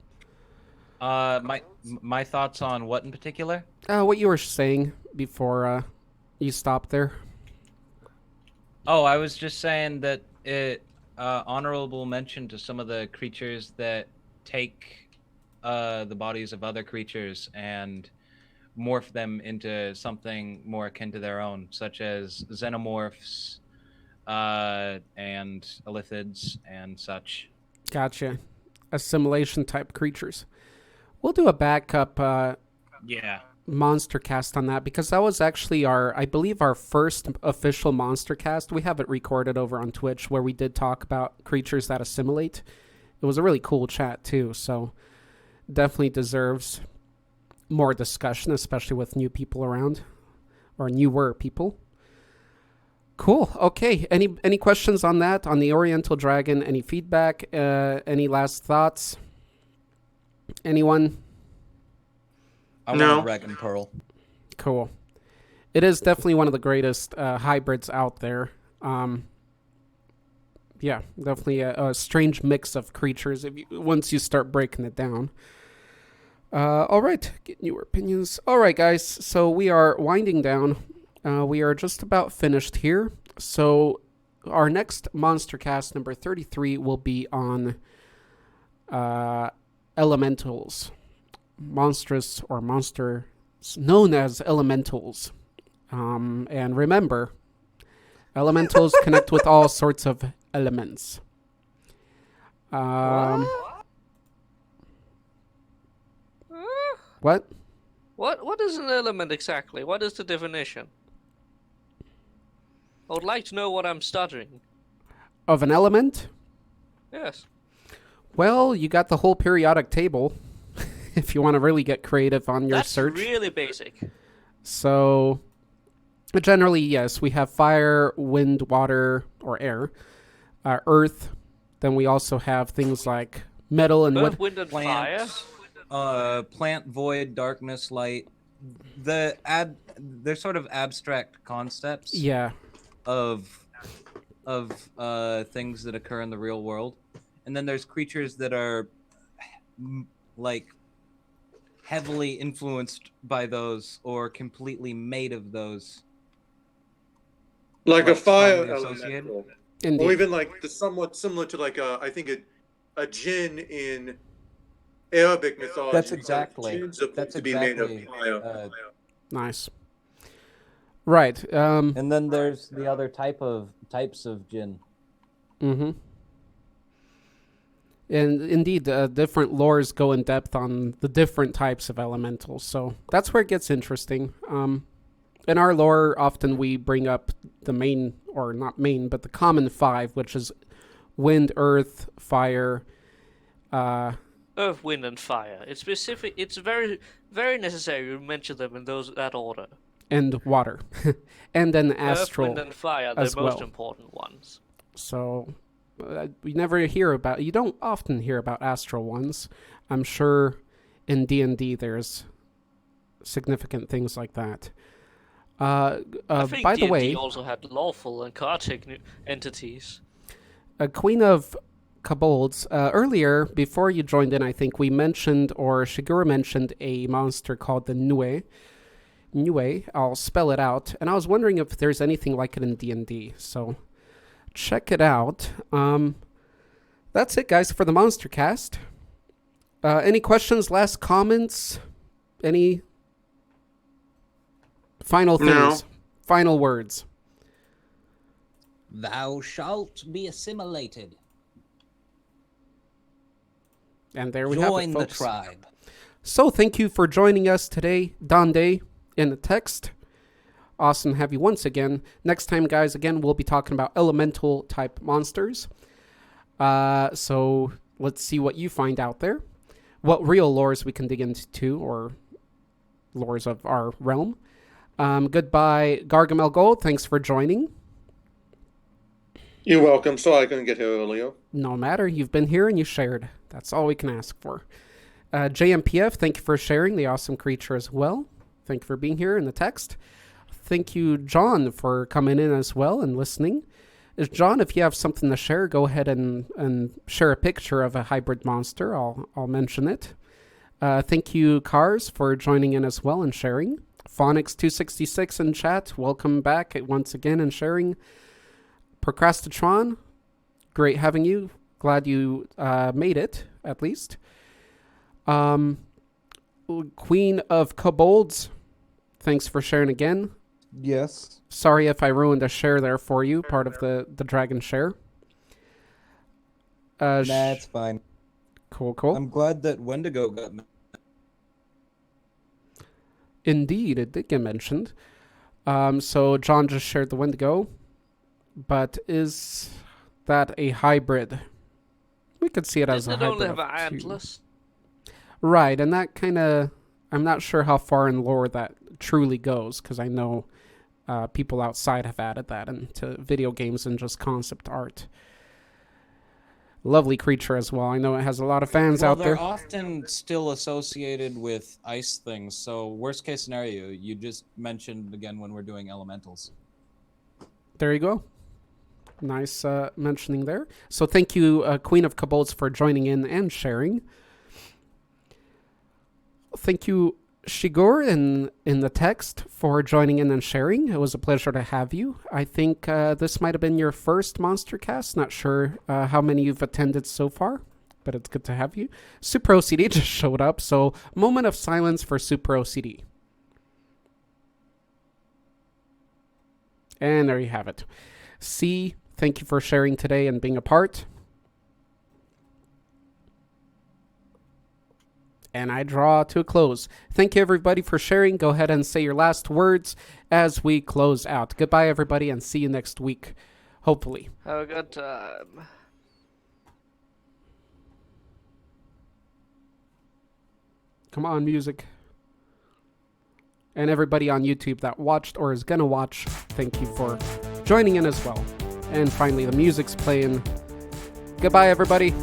My thoughts on what in particular? What you were saying before you stopped there. Oh, I was just saying that it honorable mention to some of the creatures that take the bodies of other creatures and morph them into something more akin to their own, such as xenomorphs and elithids and such. Gotcha. Assimilation type creatures. We'll do a backup Yeah. Monstercast on that, because that was actually I believe our first official Monstercast. We have it recorded over on Twitch where we did talk about creatures that assimilate. It was a really cool chat too, so definitely deserves more discussion, especially with new people around, or newer people. Cool. Okay. Any questions on that, on the Oriental Dragon? Any feedback? Any last thoughts? Anyone? I No. want a Dragon Pearl. Cool. It is definitely one of the greatest hybrids out there. Yeah, definitely a strange mix of creatures once you start breaking it down. All right, getting your opinions. All right, guys, so we are winding down. We are just about finished here. So our next Monstercast number 33 will be on elementals. Monstrous or monsters known as elementals. And remember, elementals connect with all sorts of elements. What? What is an element exactly? What is the definition? I would like to know what I'm stuttering. Of an element? Yes. Well, you got the whole periodic table if you want to really get creative on your That's search. really basic. So, generally, yes, we have fire, wind, water, or air, earth. Then we also have things like metal and Earth, wood. wind, and fire. Plants, plant, void, darkness, light. They're sort of abstract concepts Yeah. of things that occur in the real world, and then there's creatures that are like heavily influenced by those or completely made of those. Like a Like fire strongly associated? elemental. Indeed. Or even like the somewhat similar to like I think a jinn in Arabic mythology. That's exactly. Jinns are That's to be made of exactly. fire. Nice. Right. And then there's the other types of jinn. Mm-hmm. And indeed, different lores go in depth on the different types of elementals. So that's where it gets interesting. In our lore, often we bring up the main, or not main, but the common five, which is wind, earth, fire. Earth, wind, and fire. It's specific. It's very, very necessary to mention them in that order. And water. And then astral. Earth, wind, and fire. They're as most well. important ones. So we never hear about. You don't often hear about astral ones. I'm sure in D&D there's significant things like that. I think By D&D the way, also had lawful and chaotic entities. a Queen of Kobolds. Earlier, before you joined in, I think we mentioned, or Shigura mentioned, a monster called the Nue. Nue. I'll spell it out. And I was wondering if there's anything like it in D&D. So check it out. That's it, guys, for the Monstercast. Any questions, last comments? Any final things? No. Final words? Thou shalt be assimilated. And there we have it, Join the folks. tribe. So thank you for joining us today, Donde, in the text. Awesome to have you once again. Next time, guys, again, we'll be talking about elemental type monsters. So let's see what you find out there. What real lores we can dig into, or lores of our realm. Goodbye, Gargamel Gold. Thanks for joining. You're welcome. Sorry I couldn't get here earlier. No matter. You've been here and you shared. That's all we can ask for. JMPF, thank you for sharing the awesome creature as well. Thank you for being here in the text. Thank you, John, for coming in as well and listening. John, if you have something to share, go ahead and share a picture of a hybrid monster. I'll mention it. Thank you, Cars, for joining in as well and sharing. Phonics266 in chat, welcome back once again and sharing. Procrastitron, great having you. Glad you made it, at least. Queen of Kobolds, thanks for sharing again. Yes. Sorry if I ruined a share there for you, part of the dragon share. That's fine. Cool. I'm glad that Wendigo got. Indeed, it did get mentioned. So John just shared the Wendigo, but is that a hybrid? We could see it as Doesn't a it hybrid. only have of two. antlers? Right, and that kind of, I'm not sure how far in lore that truly goes, because I know people outside have added that into video games and just concept art. Lovely creature as well. I know it has a lot of fans out They're there. often still associated with ice things. So worst case scenario, you just mentioned again when we're doing elementals. There you go. Nice mentioning there. So thank you, Queen of Kobolds, for joining in and sharing. Thank you, Shigur, in the text, for joining in and sharing. It was a pleasure to have you. I think this might have been your first Monstercast. Not sure how many you've attended so far, but it's good to have you. Super OCD just showed up, so moment of silence for Super OCD. And there you have it. C, Thank you for sharing today and being a part. And I draw to a close. Thank you, everybody, for sharing. Go ahead and say your last words as we close out. Goodbye, everybody, and see you next week, hopefully. Have a good time. Come on, music. And everybody on YouTube that watched or is going to watch, thank you for joining in as well. And finally, the music's playing. Goodbye, everybody.